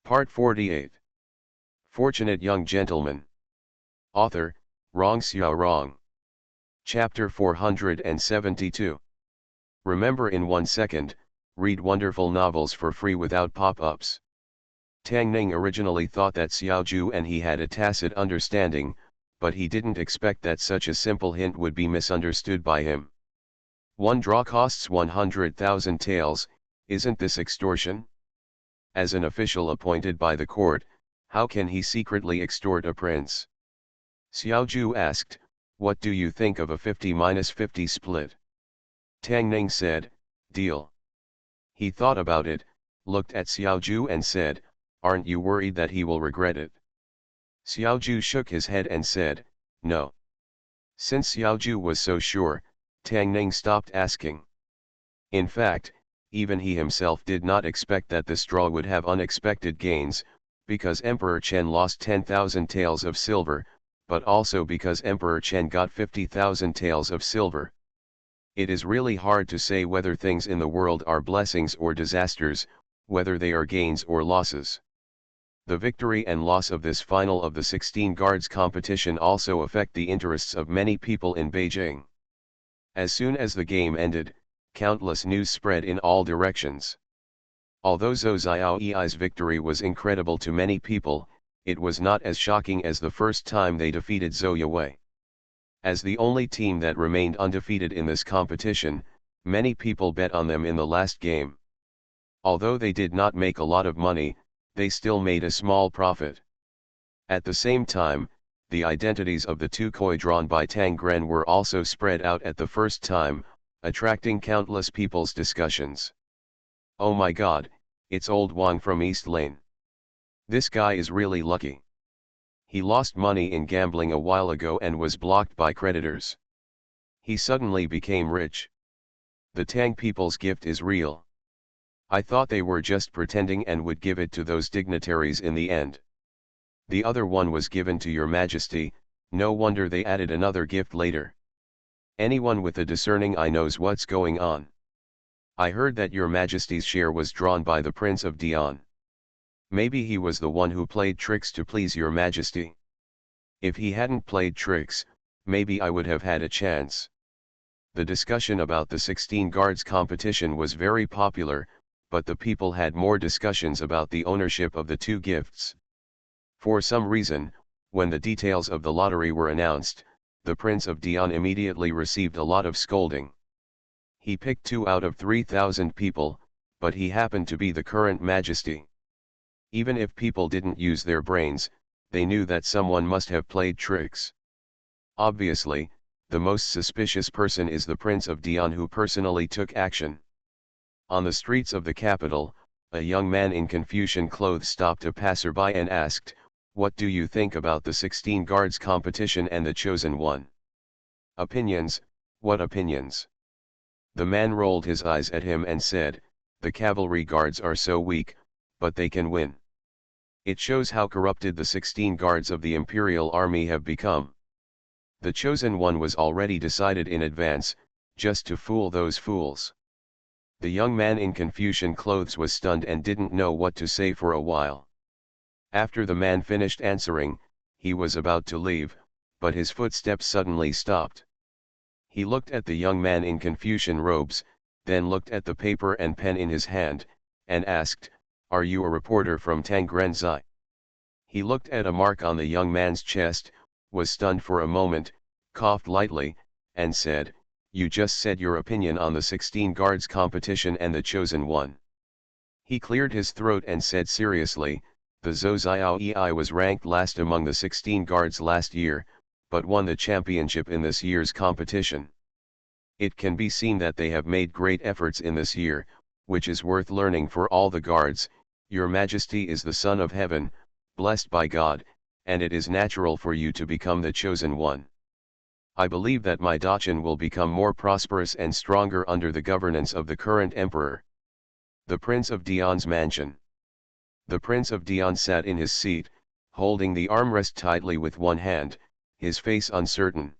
Part 48. Fortunate Young Gentleman. Author, Rong Xiao Rong. Chapter 472. Remember in 1 second, read wonderful novels for free without pop-ups. Tang Ning originally thought that Xiao Ju and he had a tacit understanding, but he didn't expect that such a simple hint would be misunderstood by him. One draw costs 100,000 taels, isn't this extortion? As an official appointed by the court, how can he secretly extort a prince? Xiao Ju asked, what do you think of a 50-50 split? Tang Ning said, deal. He thought about it, looked at Xiao Ju and said, aren't you worried that he will regret it? Xiao Ju shook his head and said, no. Since Xiao Ju was so sure, Tang Ning stopped asking. In fact, even he himself did not expect that the straw would have unexpected gains, because Emperor Chen lost 10,000 taels of silver, but also because Emperor Chen got 50,000 taels of silver. It is really hard to say whether things in the world are blessings or disasters, whether they are gains or losses. The victory and loss of this final of the 16 guards competition also affect the interests of many people in Beijing. As soon as the game ended, countless news spread in all directions. Although Zhou Xiaoyi's victory was incredible to many people, it was not as shocking as the first time they defeated Zhou Yue. As the only team that remained undefeated in this competition, many people bet on them in the last game. Although they did not make a lot of money, they still made a small profit. At the same time, the identities of the two koi drawn by Tang Gren were also spread out at the first time, attracting countless people's discussions. Oh my god, it's old Wang from East Lane. This guy is really lucky. He lost money in gambling a while ago and was blocked by creditors. He suddenly became rich. The Tang people's gift is real. I thought they were just pretending and would give it to those dignitaries in the end. The other one was given to your majesty, no wonder they added another gift later. Anyone with a discerning eye knows what's going on. I heard that your majesty's share was drawn by the Prince of Dian. Maybe he was the one who played tricks to please your majesty. If he hadn't played tricks, maybe I would have had a chance. The discussion about the 16 guards competition was very popular, but the people had more discussions about the ownership of the two gifts. For some reason, when the details of the lottery were announced, the Prince of Dian immediately received a lot of scolding. He picked 2 out of 3,000 people, but he happened to be the current majesty. Even if people didn't use their brains, they knew that someone must have played tricks. Obviously, the most suspicious person is the Prince of Dian who personally took action. On the streets of the capital, a young man in Confucian clothes stopped a passerby and asked, what do you think about the 16 guards competition and the chosen one? Opinions, what opinions? The man rolled his eyes at him and said, the cavalry guards are so weak, but they can win. It shows how corrupted the 16 guards of the imperial army have become. The chosen one was already decided in advance, just to fool those fools. The young man in Confucian clothes was stunned and didn't know what to say for a while. After the man finished answering, he was about to leave, but his footsteps suddenly stopped. He looked at the young man in Confucian robes, then looked at the paper and pen in his hand, and asked, are you a reporter from Tangrenzai? He looked at a mark on the young man's chest, was stunned for a moment, coughed lightly, and said, you just said your opinion on the 16 guards competition and the chosen one. He cleared his throat and said seriously, the Zhou Xiaoyi was ranked last among the 16 guards last year, but won the championship in this year's competition. It can be seen that they have made great efforts in this year, which is worth learning for all the guards. Your Majesty is the Son of Heaven, blessed by God, and it is natural for you to become the chosen one. I believe that my Dachshund will become more prosperous and stronger under the governance of the current emperor. The Prince of Dian's mansion. The Prince of Dian sat in his seat, holding the armrest tightly with one hand, his face uncertain.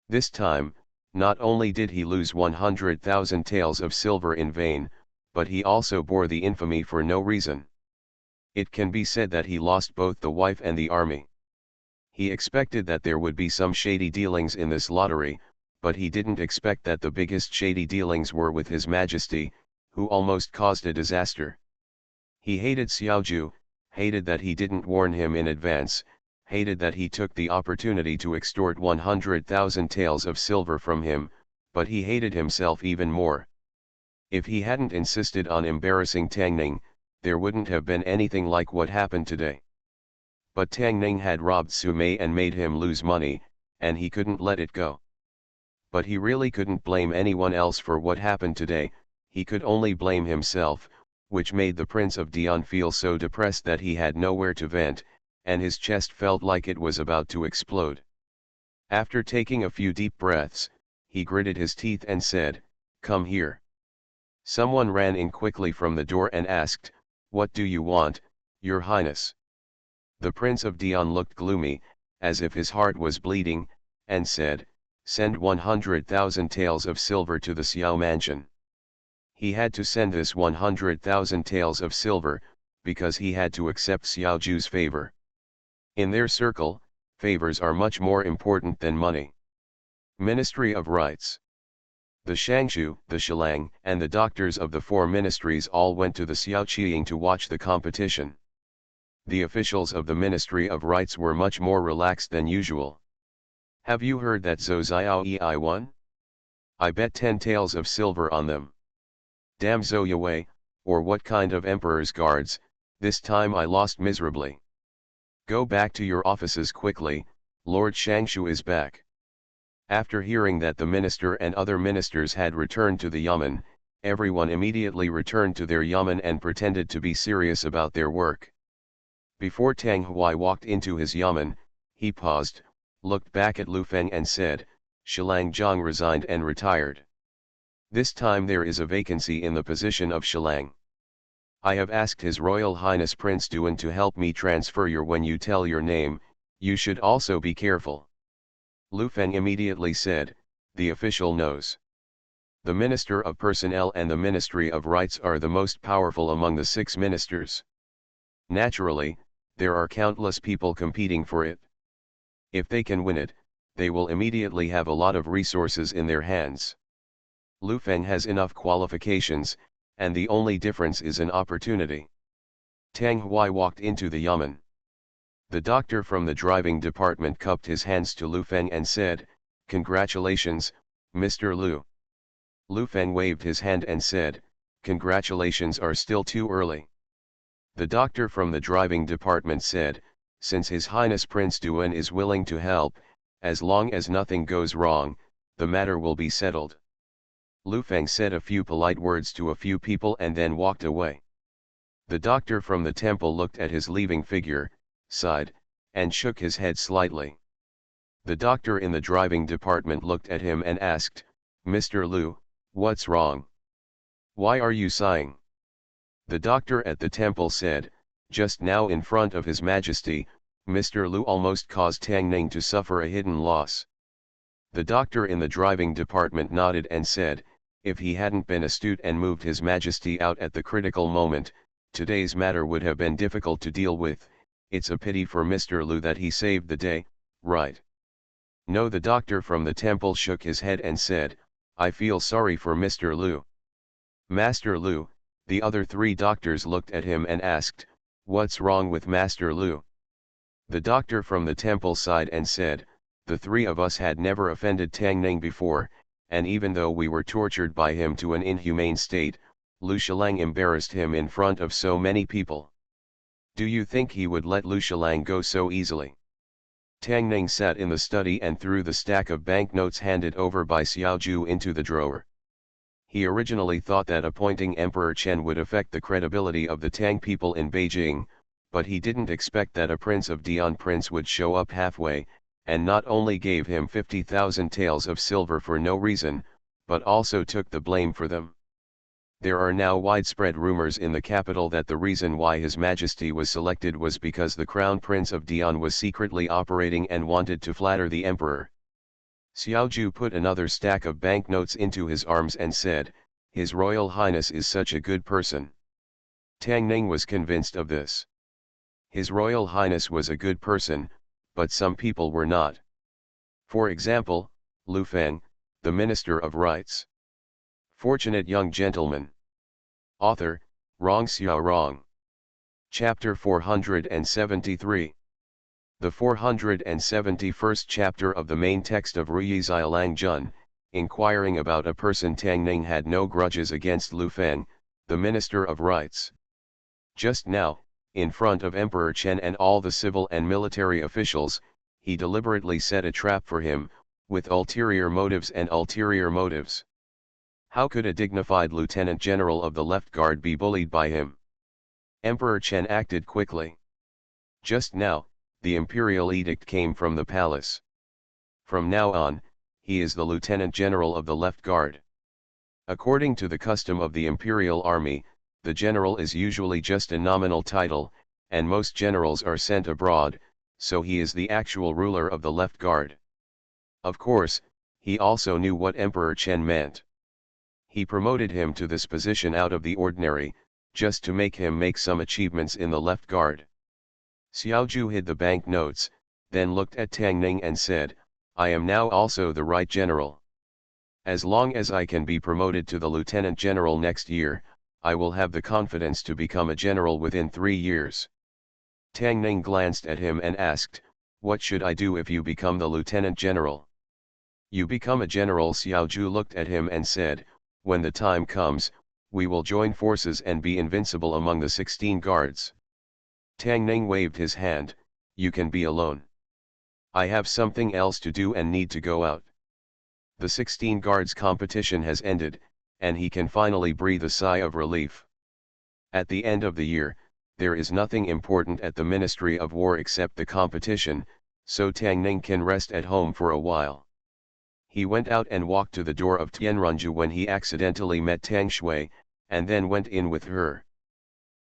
This time, not only did he lose 100,000 taels of silver in vain, but he also bore the infamy for no reason. It can be said that he lost both the wife and the army. He expected that there would be some shady dealings in this lottery, but he didn't expect that the biggest shady dealings were with His Majesty, who almost caused a disaster. He hated Xiaoju, hated that he didn't warn him in advance, hated that he took the opportunity to extort 100,000 taels of silver from him, but he hated himself even more. If he hadn't insisted on embarrassing Tang Ning, there wouldn't have been anything like what happened today. But Tang Ning had robbed Su Mei and made him lose money, and he couldn't let it go. But he really couldn't blame anyone else for what happened today, he could only blame himself, which made the Prince of Dian feel so depressed that he had nowhere to vent, and his chest felt like it was about to explode. After taking a few deep breaths, he gritted his teeth and said, "Come here." Someone ran in quickly from the door and asked, "What do you want, Your Highness?" The Prince of Dian looked gloomy, as if his heart was bleeding, and said, "Send 100,000 taels of silver to the Xiao mansion." He had to send this 100,000 taels of silver, because he had to accept Xiaoju's favor. In their circle, favors are much more important than money. Ministry of Rites. The Shangshu, the Shilang, and the doctors of the four ministries all went to the Xiaoqing to watch the competition. The officials of the Ministry of Rites were much more relaxed than usual. "Have you heard that Zhou Xiaoyi won? I bet 10 taels of silver on them. Damn Zhou Yue, or what kind of emperor's guards, this time I lost miserably. Go back to your offices quickly, Lord Shangshu is back." After hearing that the minister and other ministers had returned to the yamen, everyone immediately returned to their yamen and pretended to be serious about their work. Before Tang Huai walked into his yamen, he paused, looked back at Lu Feng and said, "Shilang Zhang resigned and retired. This time there is a vacancy in the position of Shilang. I have asked His Royal Highness Prince Duan to help me transfer your. When you tell your name, you should also be careful." Lu Feng immediately said, "The official knows. The Minister of Personnel and the Ministry of Rites are the most powerful among the 6 ministers. Naturally, there are countless people competing for it. If they can win it, they will immediately have a lot of resources in their hands. Lu Feng has enough qualifications, and the only difference is an opportunity." Tang Huai walked into the yamen. The doctor from the driving department cupped his hands to Lu Feng and said, "Congratulations, Mr. Lu." Lu Feng waved his hand and said, "Congratulations are still too early." The doctor from the driving department said, "Since His Highness Prince Duan is willing to help, as long as nothing goes wrong, the matter will be settled." Lu Feng said a few polite words to a few people and then walked away. The doctor from the temple looked at his leaving figure, sighed, and shook his head slightly. The doctor in the driving department looked at him and asked, "Mr. Lu, what's wrong? Why are you sighing?" The doctor at the temple said, "Just now in front of His Majesty, Mr. Lu almost caused Tang Ning to suffer a hidden loss." The doctor in the driving department nodded and said, "If he hadn't been astute and moved His Majesty out at the critical moment, today's matter would have been difficult to deal with. It's a pity for Mr. Lu that he saved the day, right?" "No." The doctor from the temple shook his head and said, "I feel sorry for Mr. Lu." "Master Lu," the other 3 doctors looked at him and asked, "What's wrong with Master Lu?" The doctor from the temple sighed and said, "The 3 of us had never offended Tang Ning before, and even though we were tortured by him to an inhumane state, Lu Shilang embarrassed him in front of so many people. Do you think he would let Lu Shilang go so easily?" Tang Ning sat in the study and threw the stack of banknotes handed over by Xiaoju into the drawer. He originally thought that appointing Emperor Chen would affect the credibility of the Tang people in Beijing, but he didn't expect that a Prince of Dian prince would show up halfway, and not only gave him 50,000 taels of silver for no reason, but also took the blame for them. There are now widespread rumors in the capital that the reason why His Majesty was selected was because the Crown Prince of Dian was secretly operating and wanted to flatter the emperor. Xiaoju put another stack of banknotes into his arms and said, "His Royal Highness is such a good person." Tang Ning was convinced of this. His Royal Highness was a good person, but some people were not. For example, Lu Feng, the Minister of Rights. Fortunate young gentleman. Author, Rong Xiao Rong. Chapter 473. The 471st chapter of the main text of Ruyi Xiaolang Jun, inquiring about a person. Tang Ning had no grudges against Lu Feng, the Minister of Rights. Just now, in front of Emperor Chen and all the civil and military officials, he deliberately set a trap for him, with ulterior motives and ulterior motives. How could a dignified lieutenant general of the left guard be bullied by him? Emperor Chen acted quickly. Just now, the imperial edict came from the palace. From now on, he is the lieutenant general of the left guard. According to the custom of the imperial army, the general is usually just a nominal title, and most generals are sent abroad, so he is the actual ruler of the left guard. Of course, he also knew what Emperor Chen meant. He promoted him to this position out of the ordinary, just to make him make some achievements in the left guard. Xiaoju hid the bank notes, then looked at Tang Ning and said, "I am now also the right general. As long as I can be promoted to the lieutenant general next year, I will have the confidence to become a general within 3 years." Tang Ning glanced at him and asked, "What should I do if you become the lieutenant general?" "You become a general." Xiaoju looked at him and said, "When the time comes, we will join forces and be invincible among the 16 guards." Tang Ning waved his hand, "You can be alone. I have something else to do and need to go out." The 16 guards competition has ended, and he can finally breathe a sigh of relief. At the end of the year, there is nothing important at the Ministry of War except the competition, so Tang Ning can rest at home for a while. He went out and walked to the door of Tianrunju when he accidentally met Tang Shui, and then went in with her.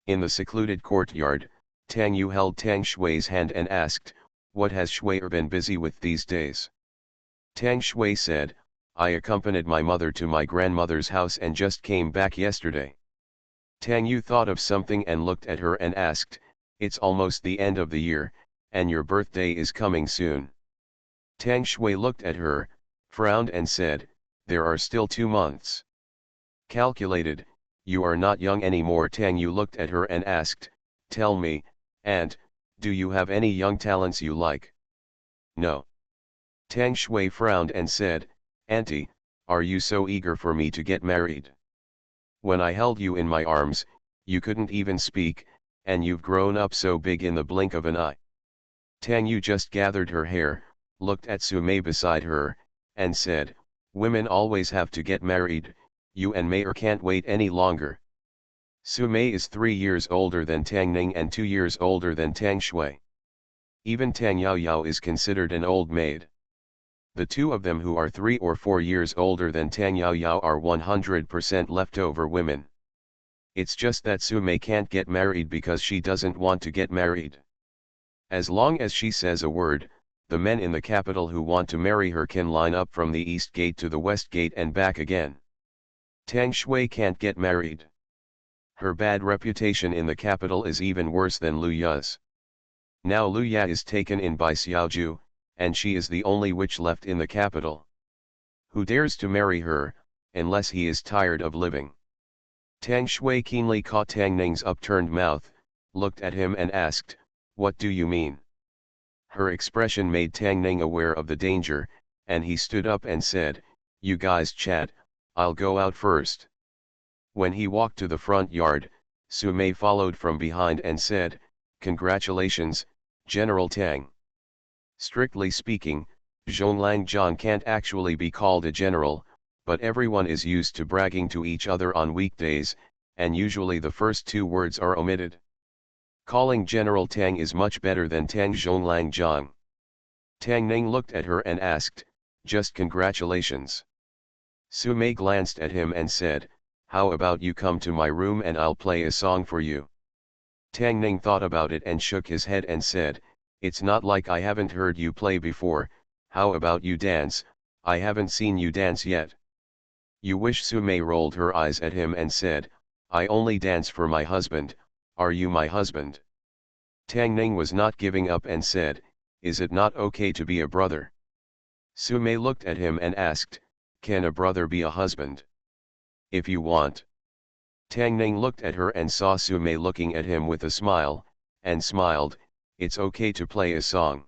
In the secluded courtyard, Tang Yu held Tang Shui's hand and asked, "What has Shui been busy with these days?" Tang Shui said, "I accompanied my mother to my grandmother's house and just came back yesterday." Tang Yu thought of something and looked at her and asked, "It's almost the end of the year, and your birthday is coming soon." Tang Shui looked at her, frowned and said, "There are still 2 months. Calculated, you are not young anymore." Tang Yu looked at her and asked, "Tell me, Aunt, do you have any young talents you like?" "No." Tang Shui frowned and said, "Auntie, are you so eager for me to get married? When I held you in my arms, you couldn't even speak, and you've grown up so big in the blink of an eye." Tang Yu just gathered her hair, looked at Sumei beside her, and said, "Women always have to get married, you and Mei can't wait any longer." Sumei is 3 years older than Tang Ning and 2 years older than Tang Shui. Even Tang Yao Yao is considered an old maid. The two of them who are 3 or 4 years older than Tang Yao Yao are 100% leftover women. It's just that Sumei can't get married because she doesn't want to get married. As long as she says a word, the men in the capital who want to marry her can line up from the east gate to the west gate and back again. Tang Shui can't get married. Her bad reputation in the capital is even worse than Lu Ya's. Now Lu Ya is taken in by Xiaoju, and she is the only witch left in the capital. Who dares to marry her, unless he is tired of living? Tang Shui keenly caught Tang Ning's upturned mouth, looked at him and asked, "What do you mean?" Her expression made Tang Ning aware of the danger, and he stood up and said, "You guys chat, I'll go out first." When he walked to the front yard, Sumei followed from behind and said, "Congratulations, General Tang." Strictly speaking, Zhonglang Zhang can't actually be called a general, but everyone is used to bragging to each other on weekdays, and usually the first 2 words are omitted. Calling General Tang is much better than Tang Zhonglang Zhang. Tang Ning looked at her and asked, "Just congratulations?" Sumei glanced at him and said, "How about you come to my room and I'll play a song for you?" Tang Ning thought about it and shook his head and said, "It's not like I haven't heard you play before. How about you dance? I haven't seen you dance yet." "You wish." Sumei rolled her eyes at him and said, "I only dance for my husband. Are you my husband?" Tang Ning was not giving up and said, "Is it not okay to be a brother?" Su Mei looked at him and asked, "Can a brother be a husband?" "If you want." Tang Ning looked at her and saw Su Mei looking at him with a smile, and smiled, "It's okay to play a song.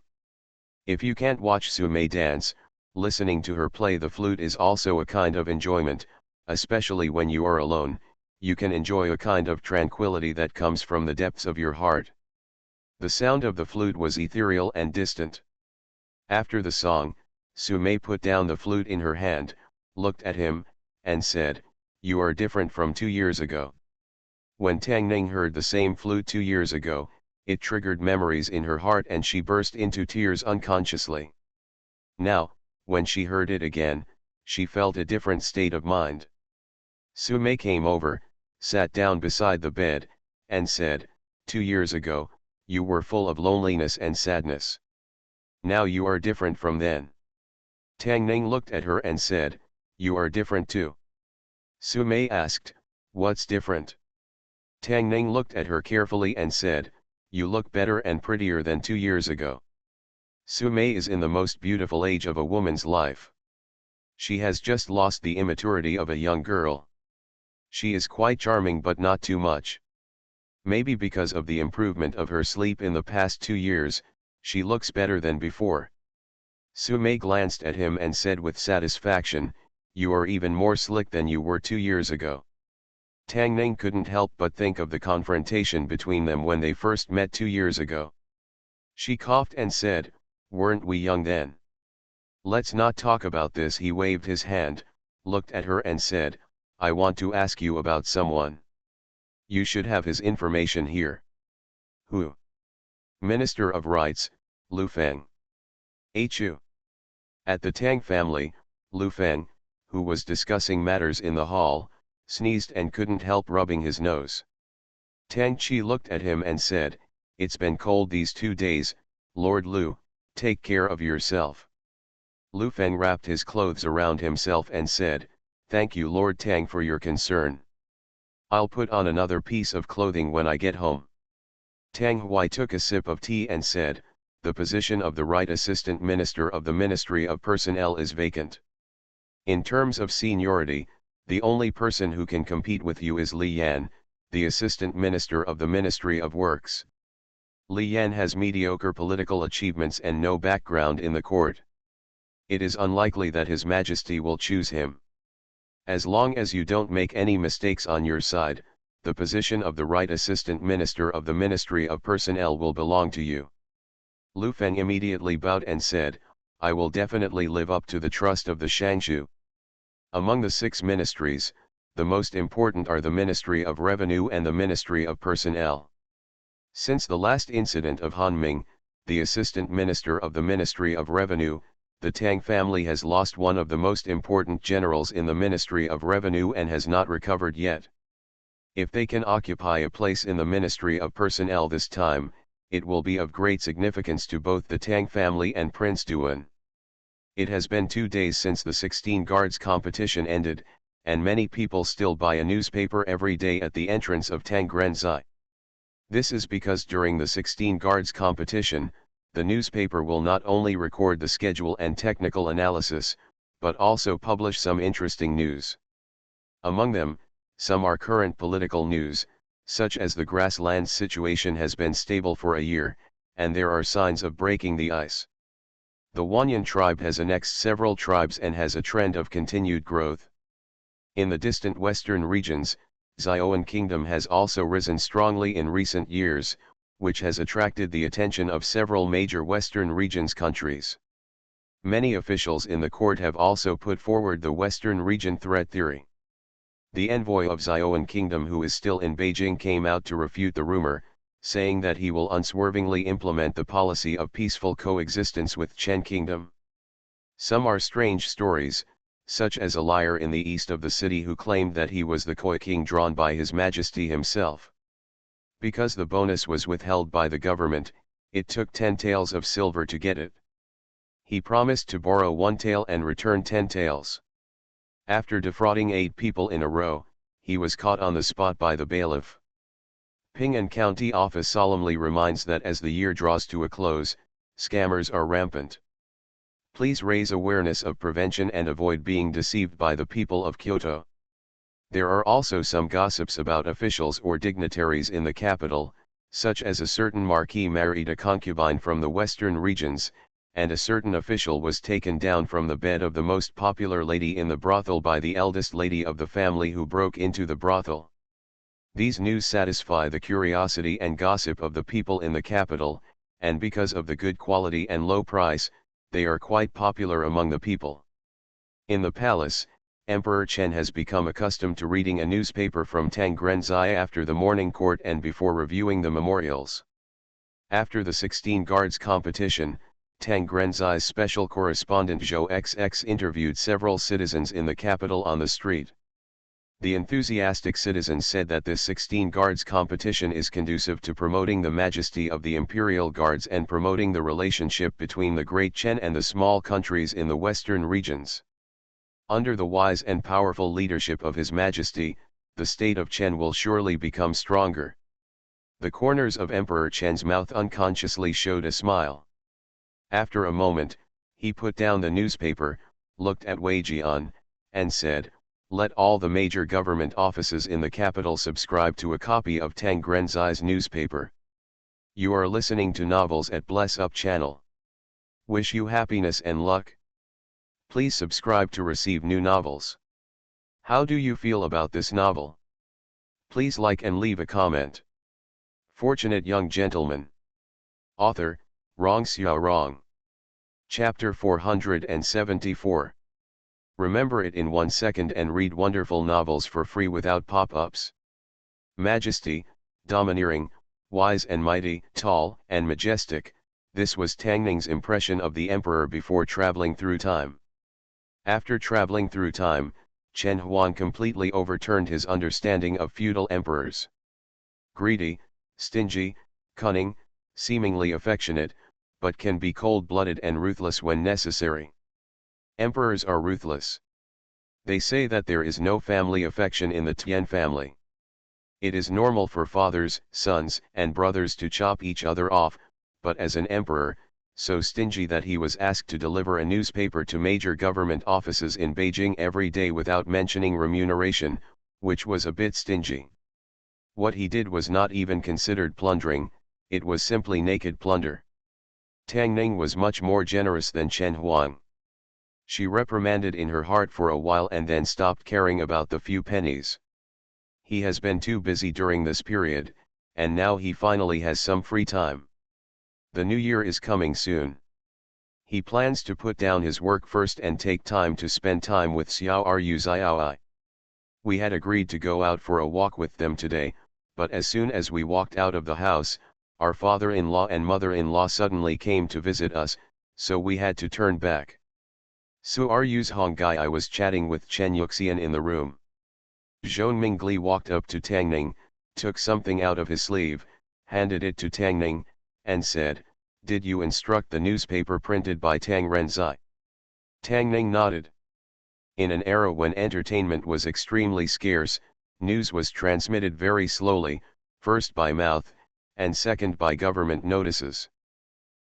If you can't watch Su Mei dance, listening to her play the flute is also a kind of enjoyment, especially when you are alone. You can enjoy a kind of tranquility that comes from the depths of your heart." The sound of the flute was ethereal and distant. After the song, Su Mei put down the flute in her hand, looked at him, and said, "You are different from 2 years ago." When Tang Ning heard the same flute 2 years ago, it triggered memories in her heart and she burst into tears unconsciously. Now, when she heard it again, she felt a different state of mind. Su Mei came over, sat down beside the bed, and said, "2 years ago, you were full of loneliness and sadness. Now you are different from then." Tang Ning looked at her and said, "You are different too." Su Mei asked, "What's different?" Tang Ning looked at her carefully and said, "You look better and prettier than 2 years ago." Su Mei is in the most beautiful age of a woman's life. She has just lost the immaturity of a young girl. She is quite charming but not too much. Maybe because of the improvement of her sleep in the past 2 years, she looks better than before. Su Mei glanced at him and said with satisfaction, "You are even more slick than you were 2 years ago." Tang Ning couldn't help but think of the confrontation between them when they first met 2 years ago. She coughed and said, "Weren't we young then?" "Let's not talk about this." He waved his hand, looked at her and said, "I want to ask you about someone. You should have his information here." "Who?" "Minister of Rights, Lu Feng." "Hu." At the Tang family, Lu Feng, who was discussing matters in the hall, sneezed and couldn't help rubbing his nose. Tang Chi looked at him and said, "It's been cold these 2 days, Lord Lu, take care of yourself." Lu Feng wrapped his clothes around himself and said, "Thank you Lord Tang for your concern. I'll put on another piece of clothing when I get home." Tang Hui took a sip of tea and said, "The position of the Right Assistant Minister of the Ministry of Personnel is vacant. In terms of seniority, the only person who can compete with you is Li Yan, the Assistant Minister of the Ministry of Works. Li Yan has mediocre political achievements and no background in the court. It is unlikely that His Majesty will choose him. As long as you don't make any mistakes on your side, the position of the Right Assistant Minister of the Ministry of Personnel will belong to you." Lu Feng immediately bowed and said, "I will definitely live up to the trust of the Shangshu." Among the 6 ministries, the most important are the Ministry of Revenue and the Ministry of Personnel. Since the last incident of Han Ming, the Assistant Minister of the Ministry of Revenue, the Tang family has lost one of the most important generals in the Ministry of Revenue and has not recovered yet. If they can occupy a place in the Ministry of Personnel this time, it will be of great significance to both the Tang family and Prince Duan. It has been 2 days since the 16 guards competition ended, and many people still buy a newspaper every day at the entrance of Tangrenzai. This is because during the 16 guards competition, the newspaper will not only record the schedule and technical analysis, but also publish some interesting news. Among them, some are current political news, such as the grasslands situation has been stable for a year, and there are signs of breaking the ice. The Wanyan tribe has annexed several tribes and has a trend of continued growth. In the distant western regions, Zioan Kingdom has also risen strongly in recent years, which has attracted the attention of several major western regions countries. Many officials in the court have also put forward the Western region threat theory. The envoy of Zioan Kingdom who is still in Beijing came out to refute the rumor, saying that he will unswervingly implement the policy of peaceful coexistence with Chen Kingdom. Some are strange stories, such as a liar in the east of the city who claimed that he was the Koi King drawn by His Majesty himself. Because the bonus was withheld by the government, it took 10 taels of silver to get it. He promised to borrow 1 tael and return 10 taels. After defrauding 8 people in a row, he was caught on the spot by the bailiff. Ping An County Office solemnly reminds that as the year draws to a close, scammers are rampant. Please raise awareness of prevention and avoid being deceived by the people of Kyoto. There are also some gossips about officials or dignitaries in the capital, such as a certain marquis married a concubine from the western regions, and a certain official was taken down from the bed of the most popular lady in the brothel by the eldest lady of the family who broke into the brothel. These news satisfy the curiosity and gossip of the people in the capital, and because of the good quality and low price, they are quite popular among the people. In the palace, Emperor Chen has become accustomed to reading a newspaper from Tangrenzai after the morning court and before reviewing the memorials. After the 16 guards competition, Tangrenzai's special correspondent Zhou XX interviewed several citizens in the capital on the street. The enthusiastic citizens said that this 16 guards competition is conducive to promoting the majesty of the imperial guards and promoting the relationship between the great Chen and the small countries in the western regions. Under the wise and powerful leadership of His Majesty, the state of Chen will surely become stronger. The corners of Emperor Chen's mouth unconsciously showed a smile. After a moment, he put down the newspaper, looked at Wei Jian, and said, "Let all the major government offices in the capital subscribe to a copy of Tangrenzai's newspaper. You are listening to Novels at Bless Up channel. Wish you happiness and luck. Please subscribe to receive new novels. How do you feel about this novel? Please like and leave a comment. Fortunate Young Gentleman. Author, Rong Xiao Rong. Chapter 474. Remember it in 1 second and read wonderful novels for free without pop-ups. Majesty, domineering, wise and mighty, tall and majestic, this was Tang Ning's impression of the emperor before traveling through time. After traveling through time, Chen Huan completely overturned his understanding of feudal emperors. Greedy, stingy, cunning, seemingly affectionate, but can be cold-blooded and ruthless when necessary. Emperors are ruthless. They say that there is no family affection in the Tian family. It is normal for fathers, sons, and brothers to chop each other off, but as an emperor, so stingy that he was asked to deliver a newspaper to major government offices in Beijing every day without mentioning remuneration, which was a bit stingy. What he did was not even considered plundering, it was simply naked plunder. Tang Ning was much more generous than Chen Huang. She reprimanded in her heart for a while and then stopped caring about the few pennies. He has been too busy during this period, and now he finally has some free time. The new year is coming soon. He plans to put down his work first and take time to spend time with Xiao Ru Xiaoi. We had agreed to go out for a walk with them today, but as soon as we walked out of the house, our father-in-law and mother-in-law suddenly came to visit us, so we had to turn back. Su Ru's Hongai I was chatting with Chen Yuxian in the room. Zhou Mingli walked up to Tang Ning, took something out of his sleeve, handed it to Tang Ning, and said, "Did you instruct the newspaper printed by Tang Renzai?" Tang Ning nodded. In an era when entertainment was extremely scarce, news was transmitted very slowly, first by mouth, and second by government notices.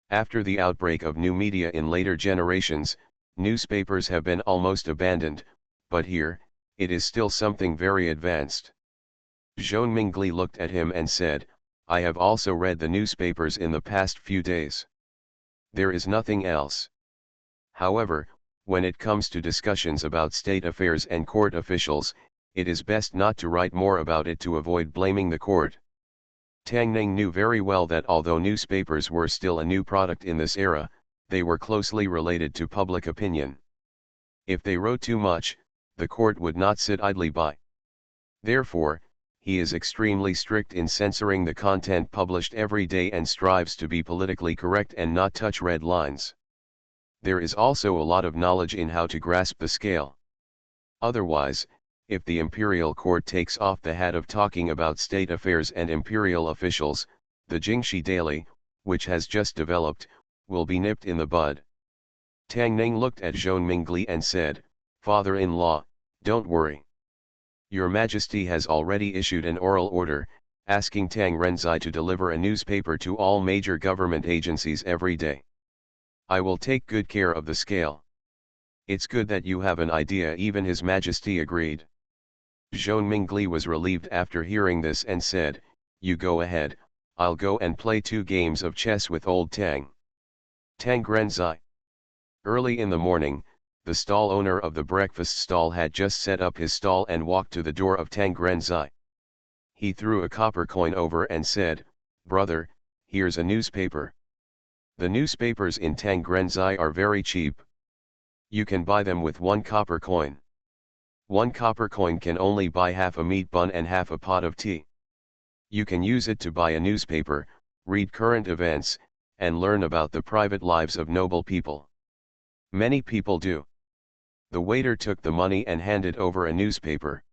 After the outbreak of new media in later generations, newspapers have been almost abandoned, but here, it is still something very advanced. Zhou Mingli looked at him and said, "I have also read the newspapers in the past few days. There is nothing else. However, when it comes to discussions about state affairs and court officials, it is best not to write more about it to avoid blaming the court." Tang Ning knew very well that although newspapers were still a new product in this era, they were closely related to public opinion. If they wrote too much, the court would not sit idly by. Therefore, he is extremely strict in censoring the content published every day and strives to be politically correct and not touch red lines. There is also a lot of knowledge in how to grasp the scale. Otherwise, if the imperial court takes off the hat of talking about state affairs and imperial officials, the Jingxi Daily, which has just developed, will be nipped in the bud. Tang Ning looked at Zhou Mingli and said, "Father-in-law, don't worry. Your Majesty has already issued an oral order, asking Tang Renzai to deliver a newspaper to all major government agencies every day. I will take good care of the scale. It's good that you have an idea. Even His Majesty agreed. Zhong Mingli was relieved after hearing this and said, "You go ahead, I'll go and play 2 games of chess with old Tang." Tang Renzai. Early in the morning, the stall owner of the breakfast stall had just set up his stall and walked to the door of Tang Renzai. He threw a copper coin over and said, "Brother, here's a newspaper." The newspapers in Tang Renzai are very cheap. You can buy them with 1 copper coin. 1 copper coin can only buy half a meat bun and half a pot of tea. You can use it to buy a newspaper, read current events, and learn about the private lives of noble people. Many people do. The waiter took the money and handed over a newspaper.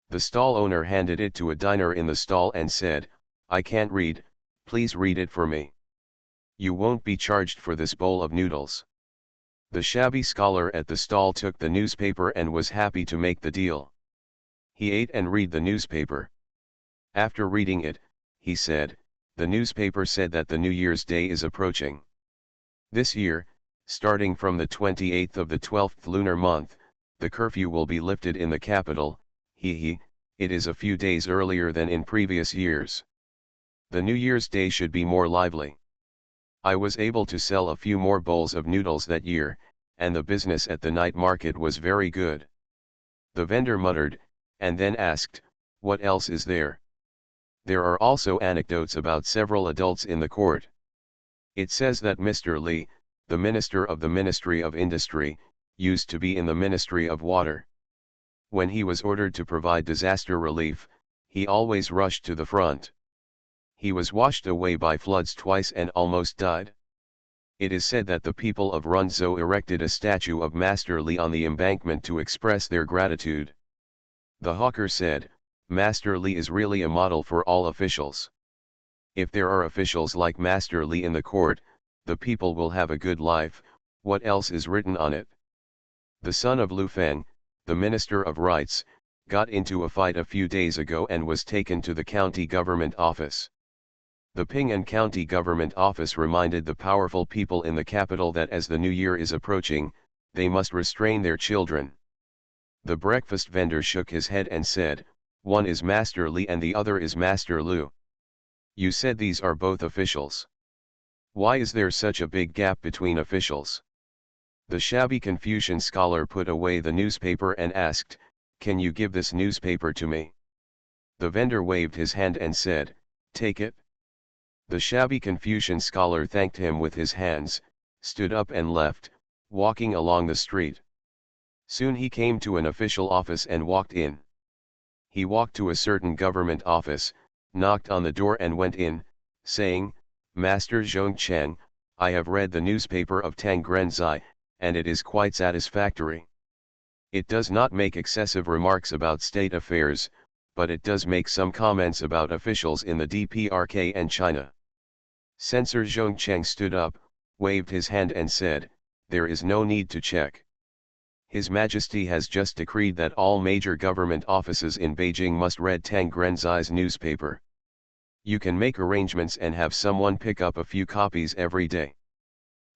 The stall owner handed it to a diner in the stall and said, "I can't read, please read it for me. You won't be charged for this bowl of noodles." The shabby scholar at the stall took the newspaper and was happy to make the deal. He ate and read the newspaper. After reading it, he said, the newspaper said that the New Year's Day is approaching. This year, starting from the 28th of the 12th lunar month, the curfew will be lifted in the capital. It is a few days earlier than in previous years. The New Year's Day should be more lively. I was able to sell a few more bowls of noodles that year, and the business at the night market was very good. The vendor muttered, and then asked, "What else is there?" There are also anecdotes about several adults in the court. It says that Mr. Li, the minister of the Ministry of Industry, used to be in the Ministry of Water. When he was ordered to provide disaster relief, he always rushed to the front. He was washed away by floods twice and almost died. It is said that the people of Runzhou erected a statue of Master Li on the embankment to express their gratitude. The hawker said, "Master Li is really a model for all officials. If there are officials like Master Li in the court, the people will have a good life." What else is written on it? The son of Lu Feng, the Minister of Rights, got into a fight a few days ago and was taken to the county government office. The Ping'an County Government Office reminded the powerful people in the capital that as the new year is approaching, they must restrain their children. The breakfast vendor shook his head and said, "One is Master Li and the other is Master Lu. You said these are both officials. Why is there such a big gap between officials?" The shabby Confucian scholar put away the newspaper and asked, "Can you give this newspaper to me?" The vendor waved his hand and said, "Take it." The shabby Confucian scholar thanked him with his hands, stood up and left, walking along the street. Soon he came to an official office and walked in. He walked to a certain government office, knocked on the door and went in, saying, "Master Zhong Cheng, I have read the newspaper of Tang Renzai, and it is quite satisfactory. It does not make excessive remarks about state affairs, but it does make some comments about officials in the DPRK and China." Censor Zhong Cheng stood up, waved his hand and said, "There is no need to check. His Majesty has just decreed that all major government offices in Beijing must read Tang Renzai's newspaper. You can make arrangements and have someone pick up a few copies every day."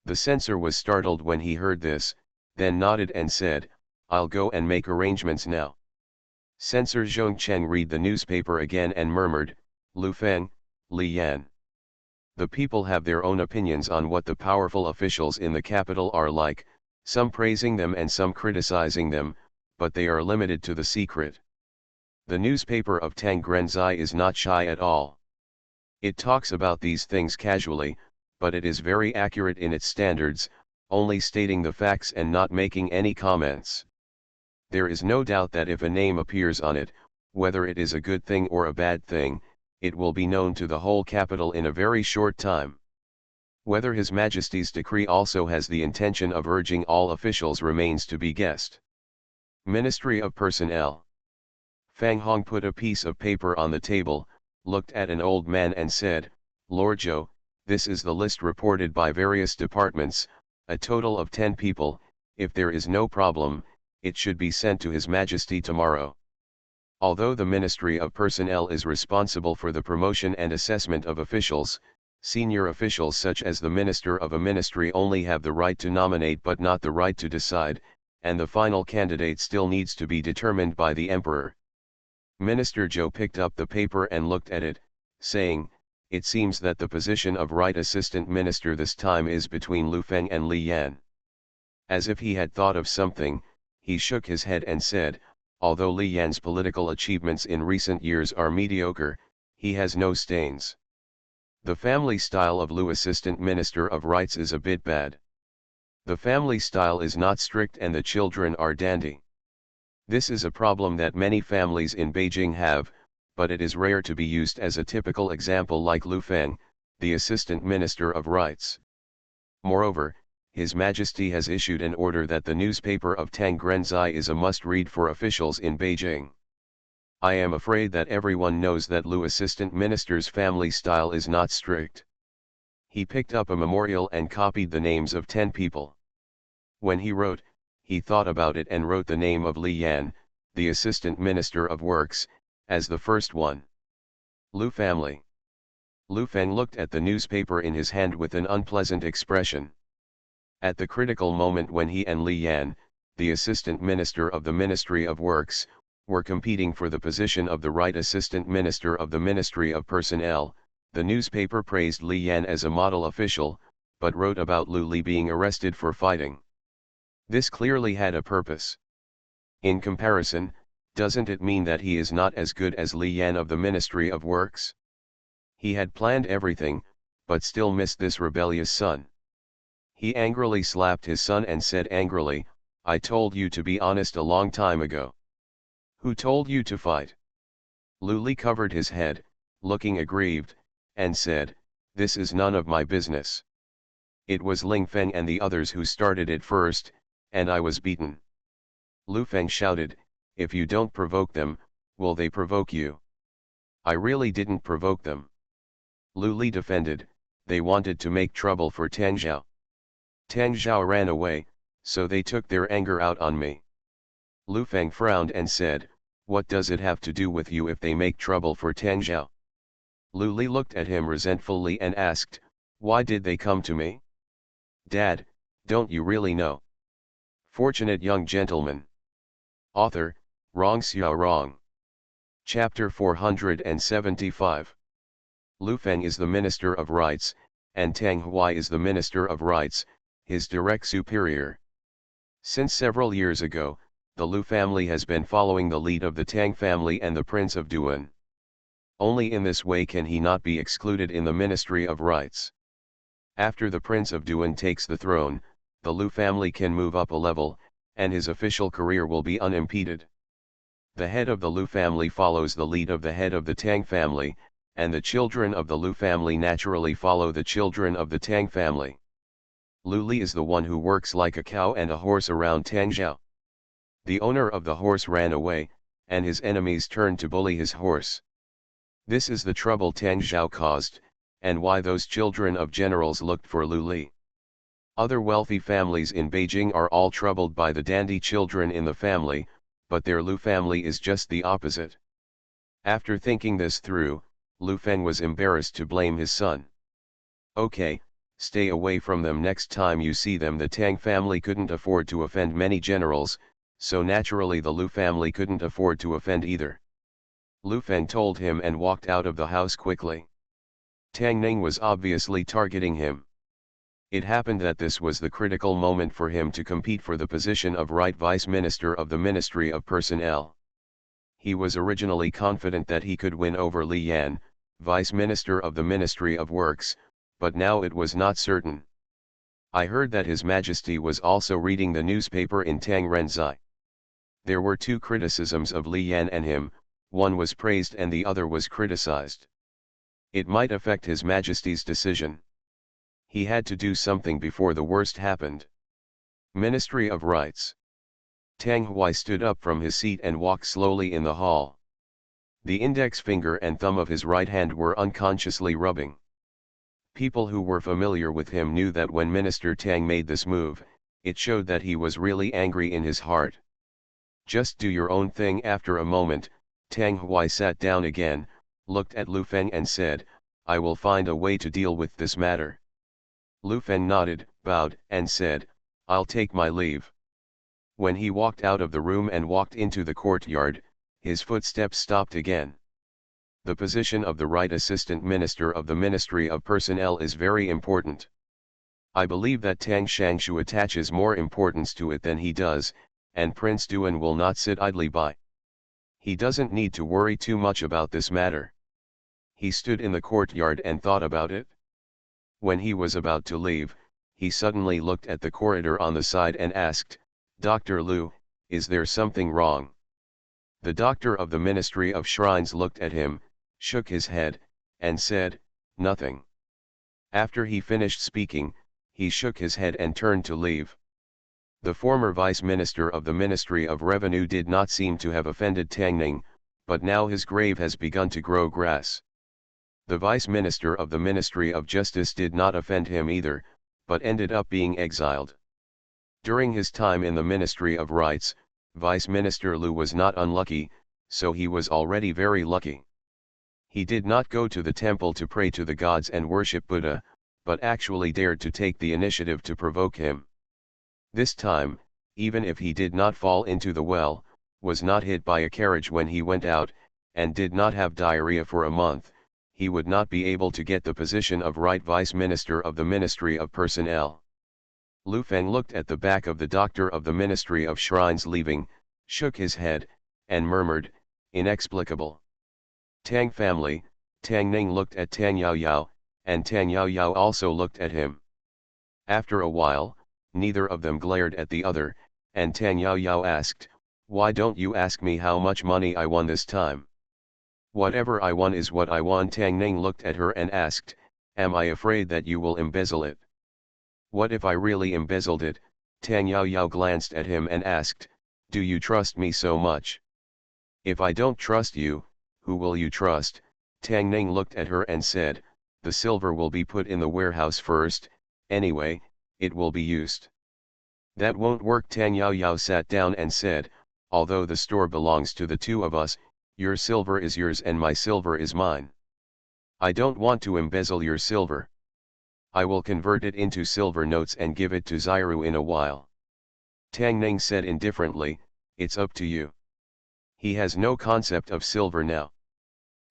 The censor was startled when he heard this, then nodded and said, "I'll go and make arrangements now." Censor Zhong Cheng read the newspaper again and murmured, "Lu Feng, Li Yan. The people have their own opinions on what the powerful officials in the capital are like, some praising them and some criticizing them, but they are limited to the secret. The newspaper of Tang Renzai is not shy at all. It talks about these things casually, but it is very accurate in its standards, only stating the facts and not making any comments. There is no doubt that if a name appears on it, whether it is a good thing or a bad thing, it will be known to the whole capital in a very short time. Whether His Majesty's decree also has the intention of urging all officials remains to be guessed." Ministry of Personnel. Fang Hong put a piece of paper on the table, looked at an old man and said, "Lord Zhou, this is the list reported by various departments, a total of 10 people. If there is no problem, it should be sent to His Majesty tomorrow." Although the Ministry of Personnel is responsible for the promotion and assessment of officials, senior officials such as the minister of a ministry only have the right to nominate but not the right to decide, and the final candidate still needs to be determined by the emperor. Minister Zhou picked up the paper and looked at it, saying, "It seems that the position of right assistant minister this time is between Lu Feng and Li Yan." As if he had thought of something, he shook his head and said, "Although Li Yan's political achievements in recent years are mediocre, he has no stains. The family style of Lu assistant minister of rights is a bit bad. The family style is not strict and the children are dandy. This is a problem that many families in Beijing have, but it is rare to be used as a typical example like Lu Feng, the assistant minister of rights. Moreover, His Majesty has issued an order that the newspaper of Tang Grenzai is a must-read for officials in Beijing. I am afraid that everyone knows that Lu assistant minister's family style is not strict." He picked up a memorial and copied the names of 10 people. When he wrote, he thought about it and wrote the name of Li Yan, the assistant minister of works, as the first one. Lu family. Lu Feng looked at the newspaper in his hand with an unpleasant expression. At the critical moment when he and Li Yan, the assistant minister of the Ministry of Works, were competing for the position of the right assistant minister of the Ministry of Personnel, the newspaper praised Li Yan as a model official, but wrote about Lu Li being arrested for fighting. This clearly had a purpose. In comparison, doesn't it mean that he is not as good as Li Yan of the Ministry of Works? He had planned everything, but still missed this rebellious son. He angrily slapped his son and said angrily, "I told you to be honest a long time ago. Who told you to fight?" Lu Li covered his head, looking aggrieved, and said, "This is none of my business. It was Ling Feng and the others who started it first, and I was beaten." Lu Feng shouted, "If you don't provoke them, will they provoke you?" "I really didn't provoke them." Lu Li defended, "They wanted to make trouble for Tang Zhao. Tang Zhao ran away, so they took their anger out on me." Lu Feng frowned and said, "What does it have to do with you if they make trouble for Tang Zhao?" Lu Li looked at him resentfully and asked, "Why did they come to me?" "Dad, don't you really know?" Fortunate young gentleman. Author, Rong Xiao Rong. Chapter 475. Lu Feng is the Minister of Rights, and Tang Huai is the Minister of Rights, his direct superior. Since several years ago, the Lu family has been following the lead of the Tang family and the Prince of Duan. Only in this way can he not be excluded in the Ministry of Rights. After the Prince of Duan takes the throne, the Lu family can move up a level, and his official career will be unimpeded. The head of the Lu family follows the lead of the head of the Tang family, and the children of the Lu family naturally follow the children of the Tang family. Lu Li is the one who works like a cow and a horse around Tang Zhao. The owner of the horse ran away, and his enemies turned to bully his horse. This is the trouble Tang Zhao caused, and why those children of generals looked for Lu Li. Other wealthy families in Beijing are all troubled by the dandy children in the family, but their Lu family is just the opposite. After thinking this through, Lu Feng was embarrassed to blame his son. "Okay, stay away from them next time you see them." The Tang family couldn't afford to offend many generals, so naturally the Lu family couldn't afford to offend either. Lu Feng told him and walked out of the house quickly. Tang Ning was obviously targeting him. It happened that this was the critical moment for him to compete for the position of right vice minister of the Ministry of Personnel. He was originally confident that he could win over Li Yan, vice minister of the Ministry of Works, but now it was not certain. I heard that His Majesty was also reading the newspaper in Tang Renzai. There were two criticisms of Li Yan and him, one was praised and the other was criticized. It might affect His Majesty's decision. He had to do something before the worst happened. Ministry of Rights. Tang Huai stood up from his seat and walked slowly in the hall. The index finger and thumb of his right hand were unconsciously rubbing. People who were familiar with him knew that when Minister Tang made this move, it showed that he was really angry in his heart. "Just do your own thing." After a moment, Tang Hui sat down again, looked at Lu Feng and said, I will find a way to deal with this matter. Lu Feng nodded, bowed, and said, I'll take my leave. When he walked out of the room and walked into the courtyard, his footsteps stopped again. The position of the Right Assistant Minister of the Ministry of Personnel is very important. I believe that Tang Shangshu attaches more importance to it than he does, and Prince Duan will not sit idly by. He doesn't need to worry too much about this matter. He stood in the courtyard and thought about it. When he was about to leave, he suddenly looked at the corridor on the side and asked, Dr. Lu, is there something wrong? The doctor of the Ministry of Shrines looked at him, shook his head, and said, nothing. After he finished speaking, he shook his head and turned to leave. The former Vice Minister of the Ministry of Revenue did not seem to have offended Tang Ning, but now his grave has begun to grow grass. The Vice Minister of the Ministry of Justice did not offend him either, but ended up being exiled. During his time in the Ministry of Rights, Vice Minister Lu was not unlucky, so he was already very lucky. He did not go to the temple to pray to the gods and worship Buddha, but actually dared to take the initiative to provoke him. This time, even if he did not fall into the well, was not hit by a carriage when he went out, and did not have diarrhea for a month, he would not be able to get the position of Right Vice Minister of the Ministry of Personnel. Lu Feng looked at the back of the doctor of the Ministry of Shrines leaving, shook his head, and murmured, inexplicable. Tang family, Tang Ning looked at Tang Yao Yao, and Tang Yao Yao also looked at him. After a while, neither of them glared at the other, and Tang Yao Yao asked, why don't you ask me how much money I won this time? Whatever I won is what I won. Tang Ning looked at her and asked, am I afraid that you will embezzle it? What if I really embezzled it? Tang Yao Yao glanced at him and asked, do you trust me so much? If I don't trust you, who will you trust? Tang Ning looked at her and said, the silver will be put in the warehouse first, anyway, it will be used. That won't work. Tang Yao Yao sat down and said, although the store belongs to the two of us, your silver is yours and my silver is mine. I don't want to embezzle your silver. I will convert it into silver notes and give it to Zairu in a while. Tang Ning said indifferently, it's up to you. He has no concept of silver now.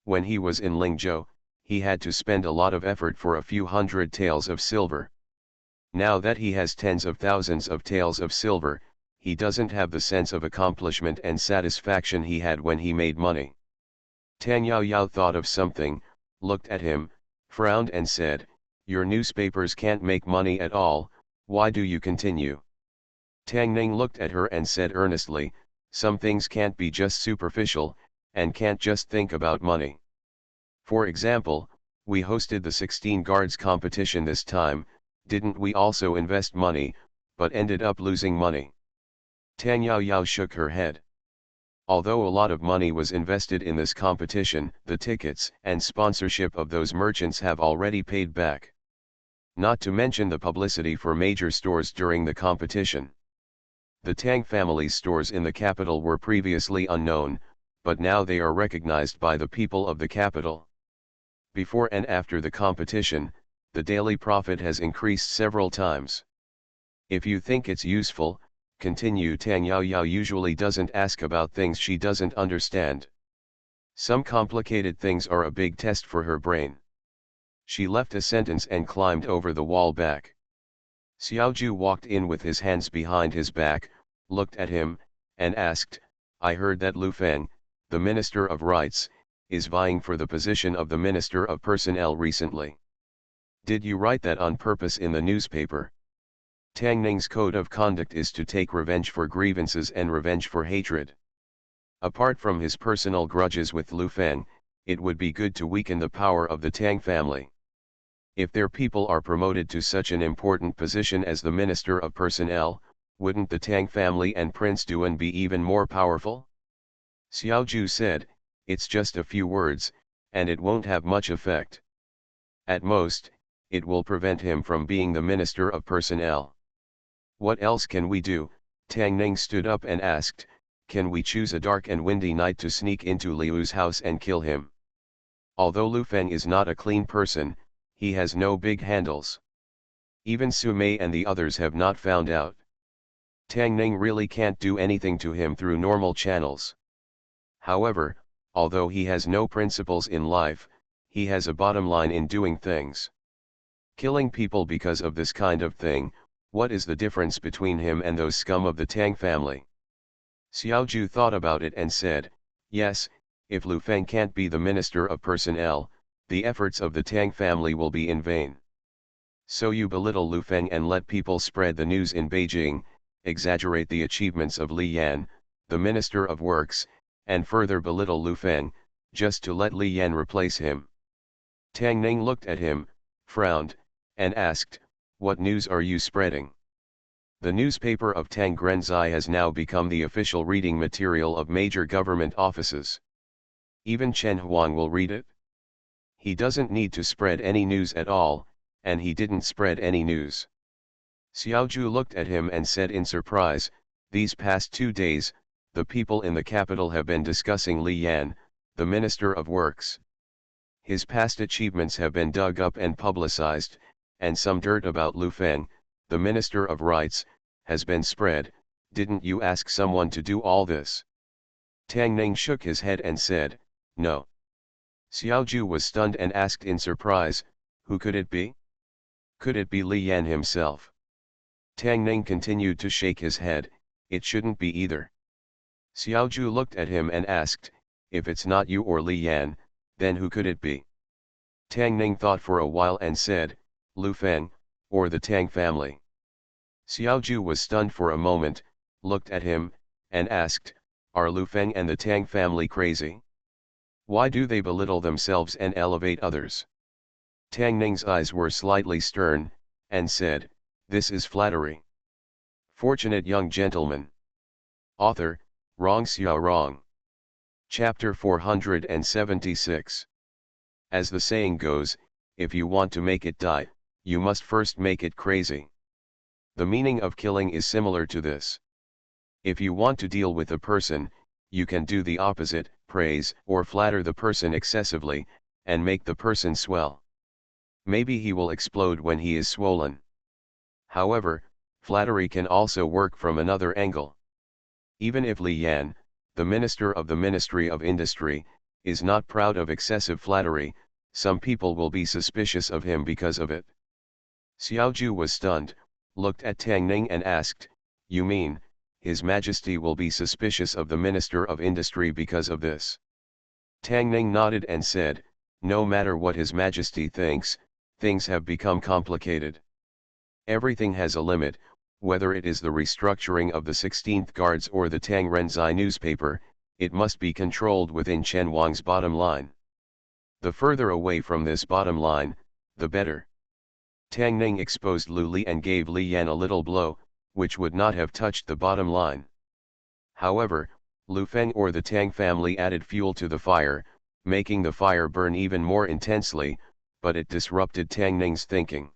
When he was in Lingzhou, he had to spend a lot of effort for a few hundred taels of silver. Now that he has tens of thousands of taels of silver, he doesn't have the sense of accomplishment and satisfaction he had when he made money. Tang Yao Yao thought of something, looked at him, frowned and said, your newspapers can't make money at all, why do you continue? Tang Ning looked at her and said earnestly, some things can't be just superficial, and can't just think about money. For example, we hosted the 16 guards competition this time, didn't we also invest money, but ended up losing money? Tang Yao Yao shook her head. Although a lot of money was invested in this competition, the tickets and sponsorship of those merchants have already paid back. Not to mention the publicity for major stores during the competition. The Tang family's stores in the capital were previously unknown, but now they are recognized by the people of the capital. Before and after the competition, the daily profit has increased several times. If you think it's useful, continue. Tang Yao Yao usually doesn't ask about things she doesn't understand. Some complicated things are a big test for her brain. She left a sentence and climbed over the wall back. Xiaoju walked in with his hands behind his back, looked at him, and asked, I heard that Lu Feng, the Minister of Rights, is vying for the position of the Minister of Personnel recently. Did you write that on purpose in the newspaper? Tang Ning's code of conduct is to take revenge for grievances and revenge for hatred. Apart from his personal grudges with Lu Feng, it would be good to weaken the power of the Tang family. If their people are promoted to such an important position as the Minister of Personnel, wouldn't the Tang family and Prince Duan be even more powerful? Xiaoju said, it's just a few words, and it won't have much effect. At most, it will prevent him from being the Minister of Personnel. What else can we do? Tang Ning stood up and asked, Can we choose a dark and windy night to sneak into Liu's house and kill him? Although Lu Feng is not a clean person, he has no big handles. Even Su Mei and the others have not found out. Tang Ning really can't do anything to him through normal channels. However, although he has no principles in life, he has a bottom line in doing things. Killing people because of this kind of thing, what is the difference between him and those scum of the Tang family? Xiaoju thought about it and said, yes, if Lu Feng can't be the Minister of Personnel, the efforts of the Tang family will be in vain. So you belittle Lu Feng and let people spread the news in Beijing, exaggerate the achievements of Li Yan, the Minister of Works, and further belittle Lu Feng, just to let Li Yan replace him. Tang Ning looked at him, frowned, and asked, what news are you spreading? The newspaper of Tang Grenzai has now become the official reading material of major government offices. Even Chen Huang will read it. He doesn't need to spread any news at all, and he didn't spread any news. Xiaoju looked at him and said in surprise, these past 2 days, the people in the capital have been discussing Li Yan, the Minister of Works. His past achievements have been dug up and publicized, and some dirt about Lu Feng, the Minister of Rights, has been spread. Didn't you ask someone to do all this? Tang Ning shook his head and said, no. Xiaoju was stunned and asked in surprise, who could it be? Could it be Li Yan himself? Tang Ning continued to shake his head, it shouldn't be either. Xiaoju looked at him and asked, if it's not you or Li Yan, then who could it be? Tang Ning thought for a while and said, Lu Feng, or the Tang family. Xiaoju was stunned for a moment, looked at him, and asked, are Lu Feng and the Tang family crazy? Why do they belittle themselves and elevate others? Tang Ning's eyes were slightly stern, and said, this is flattery. Fortunate young gentleman. Author, Rong Xiao Rong. Chapter 476. As the saying goes, if you want to make it die, you must first make it crazy. The meaning of killing is similar to this. If you want to deal with a person, you can do the opposite, praise or flatter the person excessively, and make the person swell. Maybe he will explode when he is swollen. However, flattery can also work from another angle. Even if Li Yan, the Minister of the Ministry of Industry, is not proud of excessive flattery, some people will be suspicious of him because of it. Xiaoju was stunned, looked at Tang Ning and asked, you mean, His Majesty will be suspicious of the Minister of Industry because of this? Tang Ning nodded and said, no matter what His Majesty thinks, things have become complicated. Everything has a limit, whether it is the restructuring of the 16th Guards or the Tang Renzai newspaper, it must be controlled within Chen Wang's bottom line. The further away from this bottom line, the better. Tang Ning exposed Lu Li and gave Li Yan a little blow, which would not have touched the bottom line. However, Lu Feng or the Tang family added fuel to the fire, making the fire burn even more intensely, but it disrupted Tang Ning's thinking.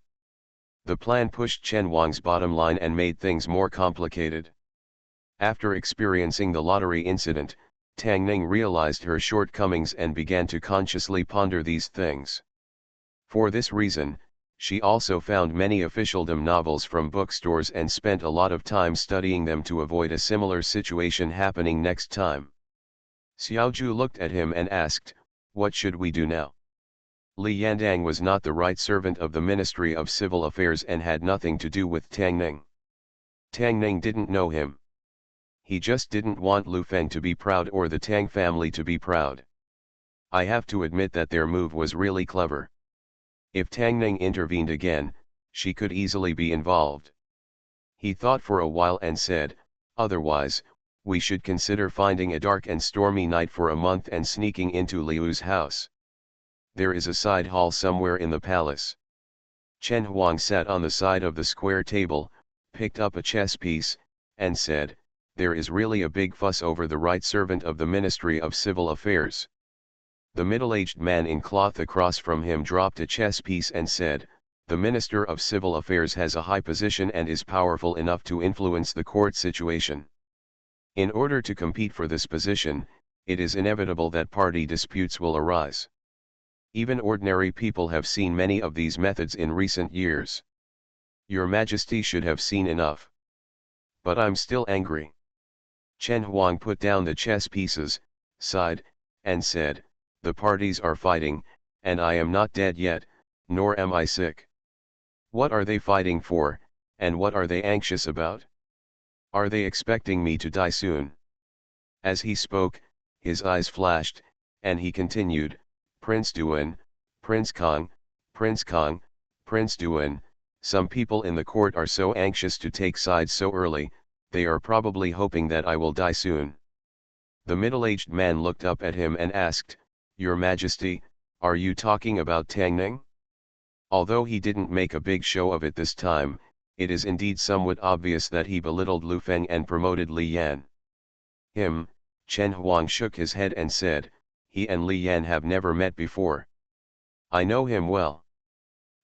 The plan pushed Chen Wang's bottom line and made things more complicated. After experiencing the lottery incident, Tang Ning realized her shortcomings and began to consciously ponder these things. For this reason, she also found many officialdom novels from bookstores and spent a lot of time studying them to avoid a similar situation happening next time. Xiaoju looked at him and asked, what should we do now? Li Yandang was not the right servant of the Ministry of Civil Affairs and had nothing to do with Tang Ning. Tang Ning didn't know him. He just didn't want Lu Feng to be proud or the Tang family to be proud. I have to admit that their move was really clever. If Tang Ning intervened again, she could easily be involved. He thought for a while and said, otherwise, we should consider finding a dark and stormy night for a month and sneaking into Liu's house. There is a side hall somewhere in the palace. Chen Huang sat on the side of the square table, picked up a chess piece, and said, there is really a big fuss over the right servant of the Ministry of Civil Affairs. The middle-aged man in cloth across from him dropped a chess piece and said, the Minister of Civil Affairs has a high position and is powerful enough to influence the court situation. In order to compete for this position, it is inevitable that party disputes will arise. Even ordinary people have seen many of these methods in recent years. Your Majesty should have seen enough. But I'm still angry. Chen Huang put down the chess pieces, sighed, and said, the parties are fighting, and I am not dead yet, nor am I sick. What are they fighting for, and what are they anxious about? Are they expecting me to die soon? As he spoke, his eyes flashed, and he continued, Prince Duan, Prince Kong, Prince Kong, Prince Duan, some people in the court are so anxious to take sides so early, they are probably hoping that I will die soon. The middle-aged man looked up at him and asked, Your Majesty, are you talking about Tang Ning? Although he didn't make a big show of it this time, it is indeed somewhat obvious that he belittled Lu Feng and promoted Li Yan. Chen Huang shook his head and said, he and Li Yan have never met before. I know him well.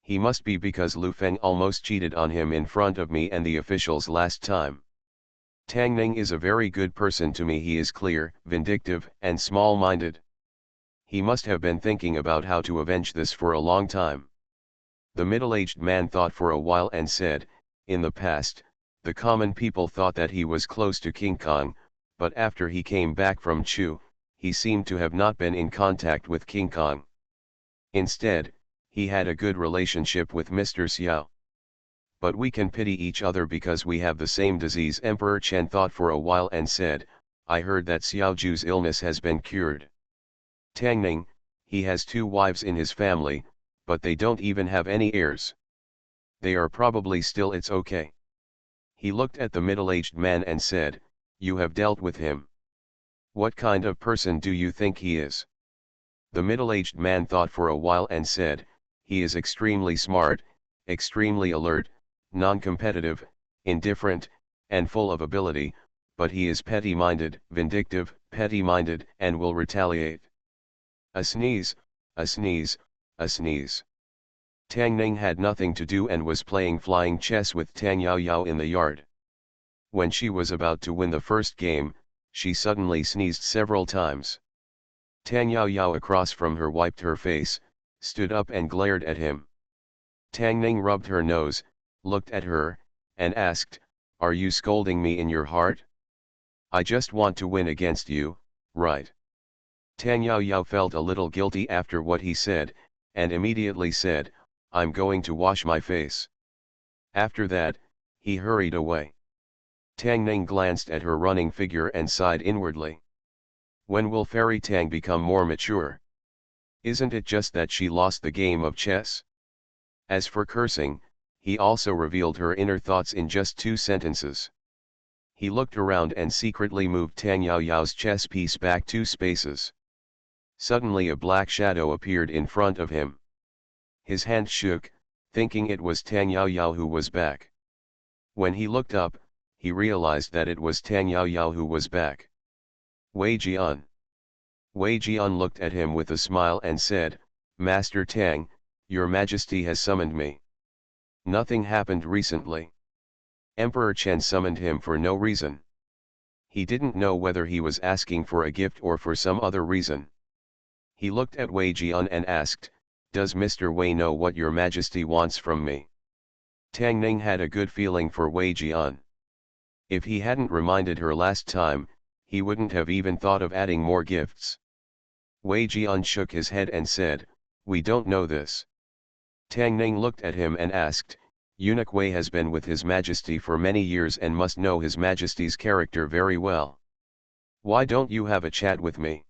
He must be because Lu Feng almost cheated on him in front of me and the officials last time. Tang Ning is a very good person to me. He is clear, vindictive, and small-minded. He must have been thinking about how to avenge this for a long time. The middle-aged man thought for a while and said, in the past, the common people thought that he was close to King Kong, but after he came back from Chu, he seemed to have not been in contact with King Kong. Instead, he had a good relationship with Mr. Xiao. But we can pity each other because we have the same disease. Emperor Chen thought for a while and said, I heard that Xiao Ju's illness has been cured. Tang Ning, he has 2 wives in his family, but they don't even have any heirs. They are probably still. It's okay. He looked at the middle-aged man and said, you have dealt with him. What kind of person do you think he is? The middle-aged man thought for a while and said, he is extremely smart, extremely alert, non-competitive, indifferent, and full of ability, but he is petty-minded, vindictive, petty-minded, and will retaliate. A sneeze, a sneeze, a sneeze. Tang Ning had nothing to do and was playing flying chess with Tang Yao Yao in the yard. When she was about to win the first game, she suddenly sneezed several times. Tang Yao Yao across from her wiped her face, stood up and glared at him. Tang Ning rubbed her nose, looked at her, and asked, are you scolding me in your heart? I just want to win against you, right? Tang Yao Yao felt a little guilty after what he said, and immediately said, I'm going to wash my face. After that, he hurried away. Tang Ning glanced at her running figure and sighed inwardly. When will Fairy Tang become more mature? Isn't it just that she lost the game of chess? As for cursing, he also revealed her inner thoughts in just 2 sentences. He looked around and secretly moved Tang Yao Yao's chess piece back 2 spaces. Suddenly a black shadow appeared in front of him. His hand shook, thinking it was Tang Yao Yao who was back. When he looked up, he realized that it was Tang Yao Yao who was back. Wei Jian. Wei Jian looked at him with a smile and said, Master Tang, your Majesty has summoned me. Nothing happened recently. Emperor Chen summoned him for no reason. He didn't know whether he was asking for a gift or for some other reason. He looked at Wei Jian and asked, does Mr. Wei know what your Majesty wants from me? Tang Ning had a good feeling for Wei Jian. If he hadn't reminded her last time, he wouldn't have even thought of adding more gifts. Wei Jian shook his head and said, we don't know this. Tang Ning looked at him and asked, Eunuch Wei has been with His Majesty for many years and must know His Majesty's character very well. Why don't you have a chat with me?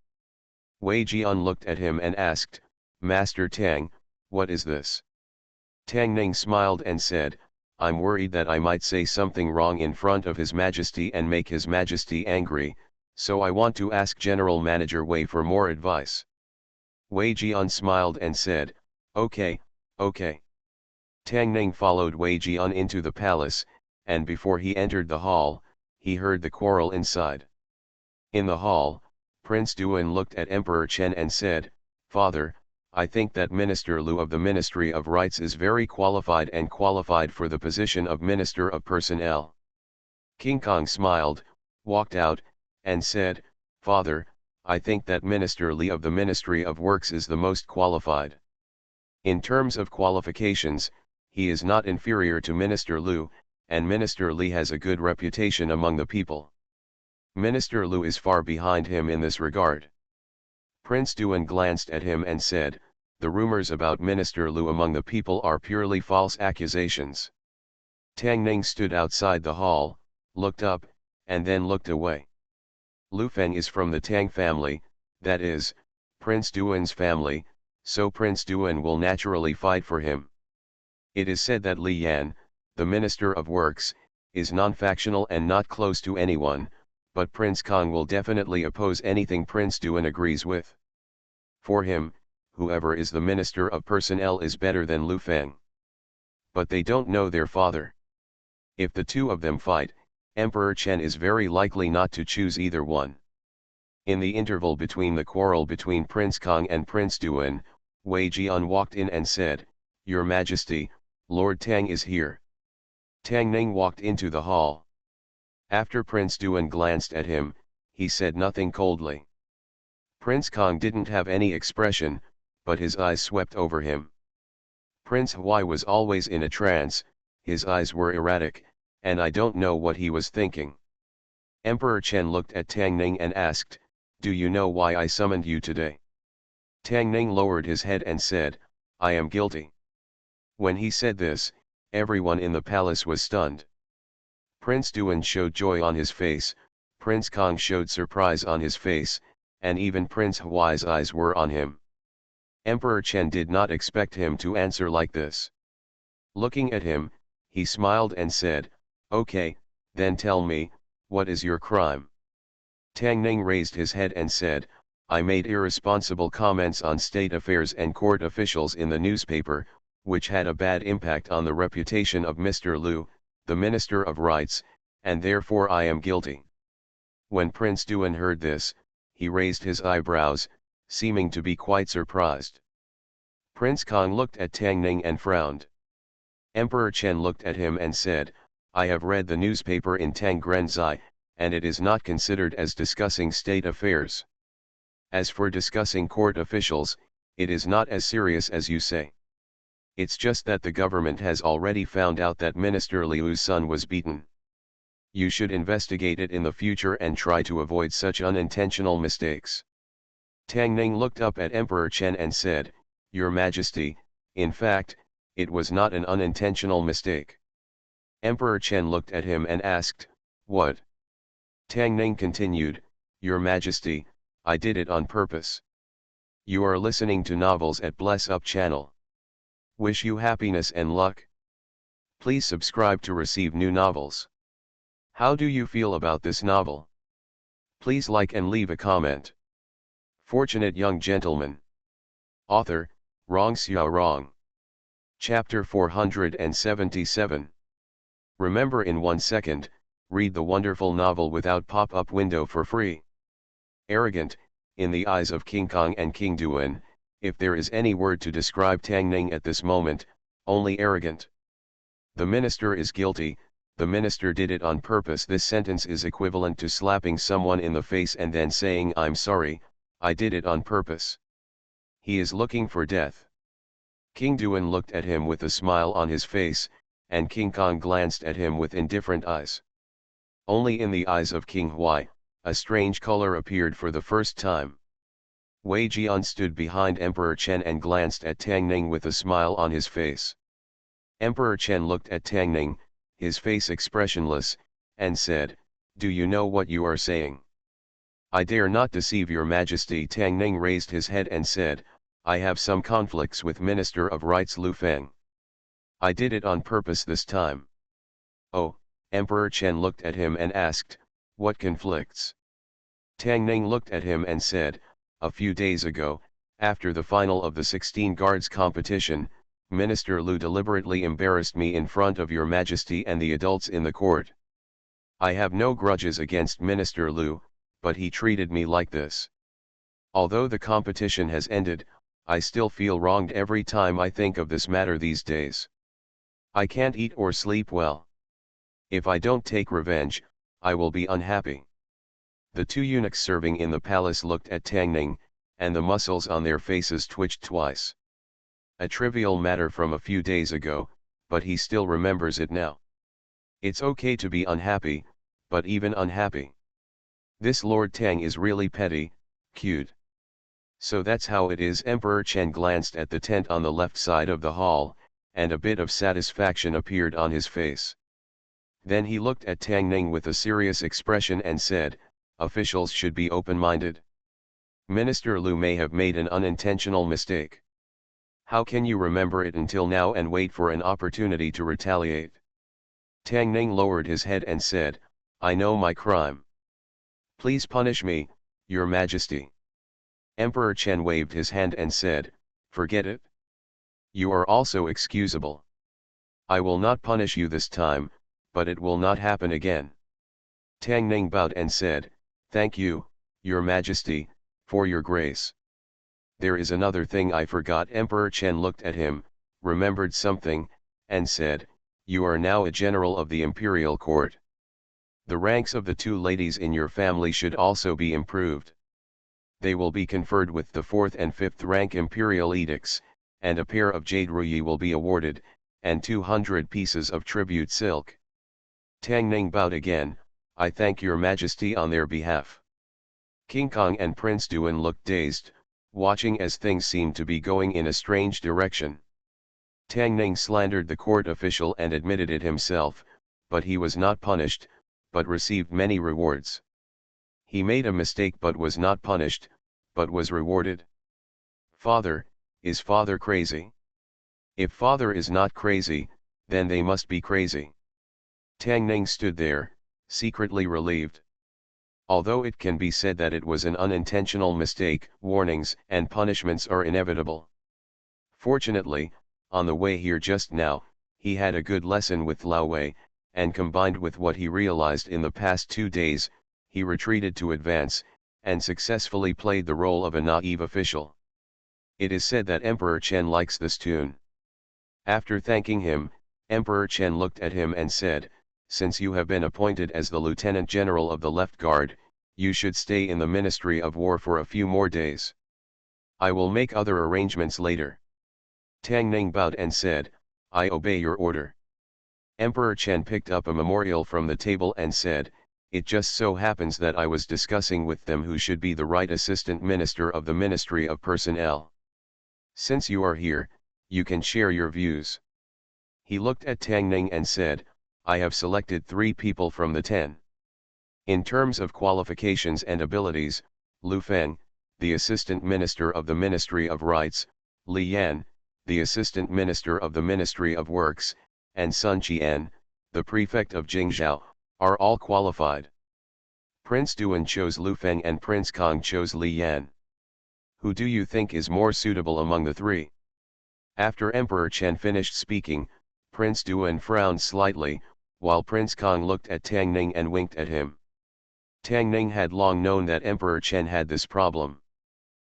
Wei Jian looked at him and asked, Master Tang, what is this? Tang Ning smiled and said, I'm worried that I might say something wrong in front of His Majesty and make His Majesty angry, so I want to ask General Manager Wei for more advice. Wei Jian smiled and said, okay, okay. Tang Ning followed Wei Jian into the palace, and before he entered the hall, he heard the quarrel inside. In the hall, Prince Duan looked at Emperor Chen and said, Father, I think that Minister Lu of the Ministry of Rights is very qualified and qualified for the position of Minister of Personnel. King Kong smiled, walked out, and said, "Father, I think that Minister Li of the Ministry of Works is the most qualified. In terms of qualifications, he is not inferior to Minister Lu, and Minister Li has a good reputation among the people. Minister Lu is far behind him in this regard." Prince Duan glanced at him and said, "The rumors about Minister Lu among the people are purely false accusations." Tang Ning stood outside the hall, looked up, and then looked away. Lu Feng is from the Tang family, that is, Prince Duan's family, so Prince Duan will naturally fight for him. It is said that Li Yan, the Minister of Works, is non-factional and not close to anyone, but Prince Kong will definitely oppose anything Prince Duan agrees with. For him, whoever is the Minister of Personnel is better than Lu Feng. But they don't know their father. If the two of them fight, Emperor Chen is very likely not to choose either one. In the interval between the quarrel between Prince Kong and Prince Duan, Wei Jian walked in and said, "Your Majesty, Lord Tang is here." Tang Ning walked into the hall. After Prince Duan glanced at him, he said nothing coldly. Prince Kong didn't have any expression, but his eyes swept over him. Prince Huai was always in a trance, his eyes were erratic, and I don't know what he was thinking. Emperor Chen looked at Tang Ning and asked, "Do you know why I summoned you today?" Tang Ning lowered his head and said, "I am guilty." When he said this, everyone in the palace was stunned. Prince Duan showed joy on his face, Prince Kong showed surprise on his face, and even Prince Huai's eyes were on him. Emperor Chen did not expect him to answer like this. Looking at him, he smiled and said, "Okay, then tell me, what is your crime?" Tang Ning raised his head and said, "I made irresponsible comments on state affairs and court officials in the newspaper, which had a bad impact on the reputation of Mr. Lu, the Minister of Rights, and therefore I am guilty." When Prince Duan heard this, he raised his eyebrows, seeming to be quite surprised. Prince Kong looked at Tang Ning and frowned. Emperor Chen looked at him and said, "I have read the newspaper in Tang Grenzai, and it is not considered as discussing state affairs. As for discussing court officials, it is not as serious as you say. It's just that the government has already found out that Minister Liu's son was beaten. You should investigate it in the future and try to avoid such unintentional mistakes." Tang Ning looked up at Emperor Chen and said, "Your Majesty, in fact, it was not an unintentional mistake." Emperor Chen looked at him and asked, "What?" Tang Ning continued, "Your Majesty, I did it on purpose." You are listening to novels at Bless Up channel. Wish you happiness and luck. Please subscribe to receive new novels. How do you feel about this novel? Please like and leave a comment. Fortunate Young Gentleman. Author, Rong Xiao Rong. Chapter 477. Remember in 1 second, read the wonderful novel without pop-up window for free. Arrogant, in the eyes of King Kong and King Duan, if there is any word to describe Tang Ning at this moment, only arrogant. The minister is guilty, the minister did it on purpose. This sentence is equivalent to slapping someone in the face and then saying, "I'm sorry, I did it on purpose." He is looking for death. King Duan looked at him with a smile on his face, and King Kong glanced at him with indifferent eyes. Only in the eyes of King Huai, a strange color appeared for the first time. Wei Jian stood behind Emperor Chen and glanced at Tang Ning with a smile on his face. Emperor Chen looked at Tang Ning, his face expressionless, and said, "Do you know what you are saying?" "I dare not deceive your Majesty." Tang Ning raised his head and said, "I have some conflicts with Minister of Rights Lu Feng. I did it on purpose this time." "Oh," Emperor Chen looked at him and asked, "What conflicts?" Tang Ning looked at him and said, "A few days ago, after the final of the 16 guards competition, Minister Lu deliberately embarrassed me in front of your Majesty and the adults in the court. I have no grudges against Minister Lu, but he treated me like this. Although the competition has ended, I still feel wronged every time I think of this matter these days. I can't eat or sleep well. If I don't take revenge, I will be unhappy." The two eunuchs serving in the palace looked at Tang Ning, and the muscles on their faces twitched twice. A trivial matter from a few days ago, but he still remembers it now. It's okay to be unhappy, but even unhappy. This Lord Tang is really petty, cute. So that's how it is. Emperor Chen glanced at the tent on the left side of the hall, and a bit of satisfaction appeared on his face. Then he looked at Tang Ning with a serious expression and said, "Officials should be open-minded. Minister Liu may have made an unintentional mistake. How can you remember it until now and wait for an opportunity to retaliate?" Tang Ning lowered his head and said, "I know my crime. Please punish me, Your Majesty." Emperor Chen waved his hand and said, "Forget it. You are also excusable. I will not punish you this time, but it will not happen again." Tang Ning bowed and said, "Thank you, Your Majesty, for your grace. There is another thing I forgot." Emperor Chen looked at him, remembered something, and said, "You are now a general of the imperial court. The ranks of the two ladies in your family should also be improved. They will be conferred with the 4th and 5th rank imperial edicts, and a pair of jade ruyi will be awarded, and 200 pieces of tribute silk." Tang Ning bowed again, "I thank Your Majesty on their behalf." King Kong and Prince Duan looked dazed, watching as things seemed to be going in a strange direction. Tang Ning slandered the court official and admitted it himself, but he was not punished, but received many rewards. He made a mistake but was not punished, but was rewarded. Father, is father crazy? If father is not crazy, then they must be crazy. Tang Ning stood there, secretly relieved. Although it can be said that it was an unintentional mistake, warnings and punishments are inevitable. Fortunately, on the way here just now, he had a good lesson with Lao Wei, and combined with what he realized in the past 2 days, he retreated to advance, and successfully played the role of a naive official. It is said that Emperor Chen likes this tune. After thanking him, Emperor Chen looked at him and said, "Since you have been appointed as the Lieutenant General of the Left Guard, you should stay in the Ministry of War for a few more days. I will make other arrangements later." Tang Ning bowed and said, "I obey your order." Emperor Chen picked up a memorial from the table and said, "It just so happens that I was discussing with them who should be the right assistant minister of the Ministry of Personnel. Since you are here, you can share your views." He looked at Tang Ning and said, "I have selected 3 people from the 10. In terms of qualifications and abilities, Lu Feng, the Assistant Minister of the Ministry of Rights, Li Yan, the Assistant Minister of the Ministry of Works, and Sun Qian, the Prefect of Jingzhou, are all qualified. Prince Duan chose Lu Feng and Prince Kong chose Li Yan. Who do you think is more suitable among the 3? After Emperor Chen finished speaking, Prince Duan frowned slightly, while Prince Kong looked at Tang Ning and winked at him. Tang Ning had long known that Emperor Chen had this problem.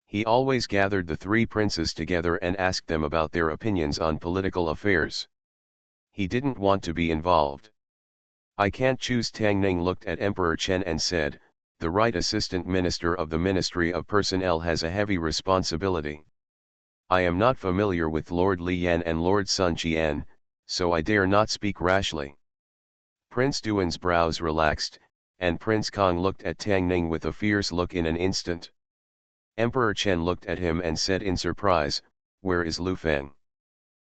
He always gathered the 3 princes together and asked them about their opinions on political affairs. He didn't want to be involved. "I can't choose." Tang Ning looked at Emperor Chen and said, "The right assistant minister of the Ministry of Personnel has a heavy responsibility. I am not familiar with Lord Li Yan and Lord Sun Qian, so I dare not speak rashly." Prince Duan's brows relaxed, and Prince Kong looked at Tang Ning with a fierce look in an instant. Emperor Chen looked at him and said in surprise, "Where is Lu Feng?"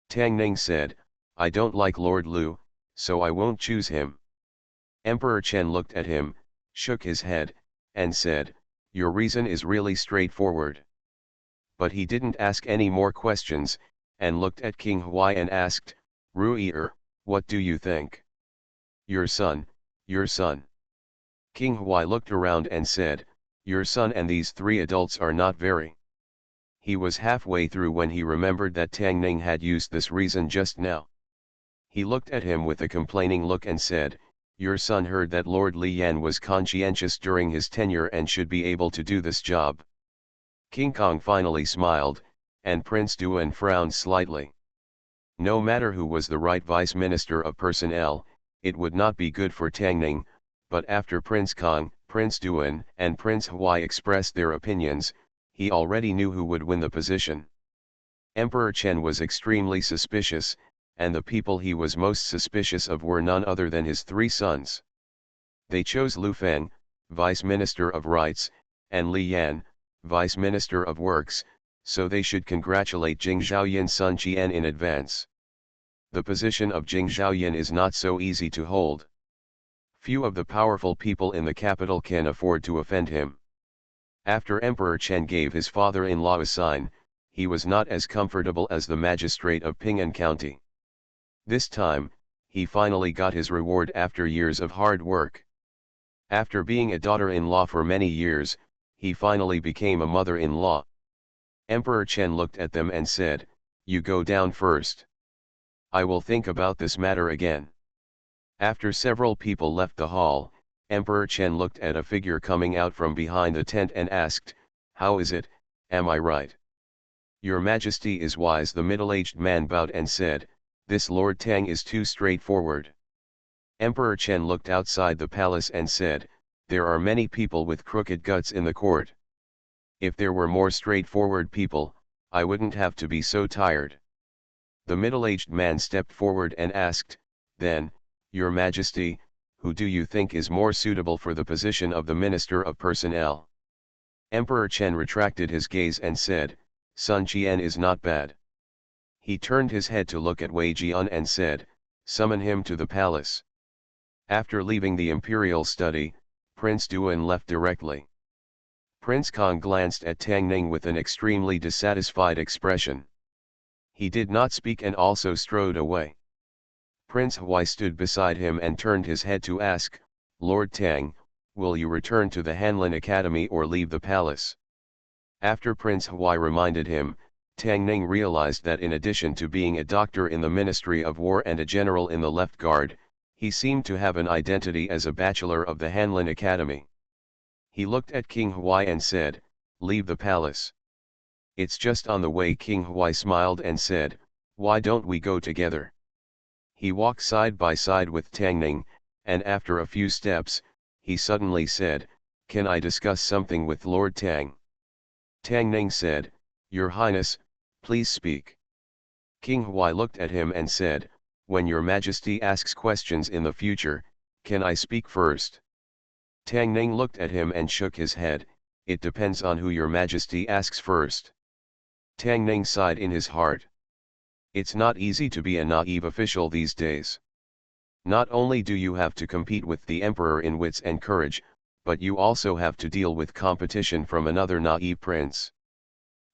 Tang Ning said, "I don't like Lord Lu, so I won't choose him." Emperor Chen looked at him, shook his head, and said, "Your reason is really straightforward." But he didn't ask any more questions, and looked at King Huai and asked, "Rui'er, what do you think?" Your son. King Huai looked around and said, "Your son and these 3 adults are not very." He was halfway through when he remembered that Tang Ning had used this reason just now. He looked at him with a complaining look and said, "Your son heard that Lord Li Yan was conscientious during his tenure and should be able to do this job." King Kong finally smiled, and Prince Duan frowned slightly. No matter who was the right vice minister of personnel, it would not be good for Tang Ning, but after Prince Kong, Prince Duan and Prince Huai expressed their opinions. He already knew who would win the position. Emperor Chen was extremely suspicious, and the people he was most suspicious of were none other than his three sons. They chose Lu Feng, Vice Minister of Rights, and Li Yan, Vice Minister of Works, so they should congratulate Jing Zhaoyan's son Qian in advance. The position of Jing Zhaoyan is not so easy to hold. Few of the powerful people in the capital can afford to offend him. After Emperor Chen gave his father-in-law a sign, he was not as comfortable as the magistrate of Ping'an County. This time, he finally got his reward after years of hard work. After being a daughter-in-law for many years, he finally became a mother-in-law. Emperor Chen looked at them and said, "You go down first. I will think about this matter again." After several people left the hall, Emperor Chen looked at a figure coming out from behind the tent and asked, "How is it, am I right?" "Your Majesty is wise." The middle-aged man bowed and said, "This Lord Tang is too straightforward." Emperor Chen looked outside the palace and said, "There are many people with crooked guts in the court. If there were more straightforward people, I wouldn't have to be so tired." The middle-aged man stepped forward and asked, then, "Your Majesty, who do you think is more suitable for the position of the Minister of Personnel?" Emperor Chen retracted his gaze and said, "Sun Qian is not bad." He turned his head to look at Wei Jian and said, "Summon him to the palace." After leaving the imperial study, Prince Duan left directly. Prince Kong glanced at Tang Ning with an extremely dissatisfied expression. He did not speak and also strode away. Prince Huai stood beside him and turned his head to ask, "Lord Tang, will you return to the Hanlin Academy or leave the palace?" After Prince Huai reminded him, Tang Ning realized that in addition to being a doctor in the Ministry of War and a general in the Left Guard, he seemed to have an identity as a bachelor of the Hanlin Academy. He looked at King Huai and said, "Leave the palace." "It's just on the way." King Huai smiled and said, "Why don't we go together?" He walked side by side with Tang Ning, and after a few steps, he suddenly said, "Can I discuss something with Lord Tang?" Tang Ning said, "Your Highness, please speak." King Huai looked at him and said, "When your Majesty asks questions in the future, can I speak first?" Tang Ning looked at him and shook his head, "It depends on who your Majesty asks first." Tang Ning sighed in his heart. It's not easy to be a naive official these days. Not only do you have to compete with the emperor in wits and courage, but you also have to deal with competition from another naive prince.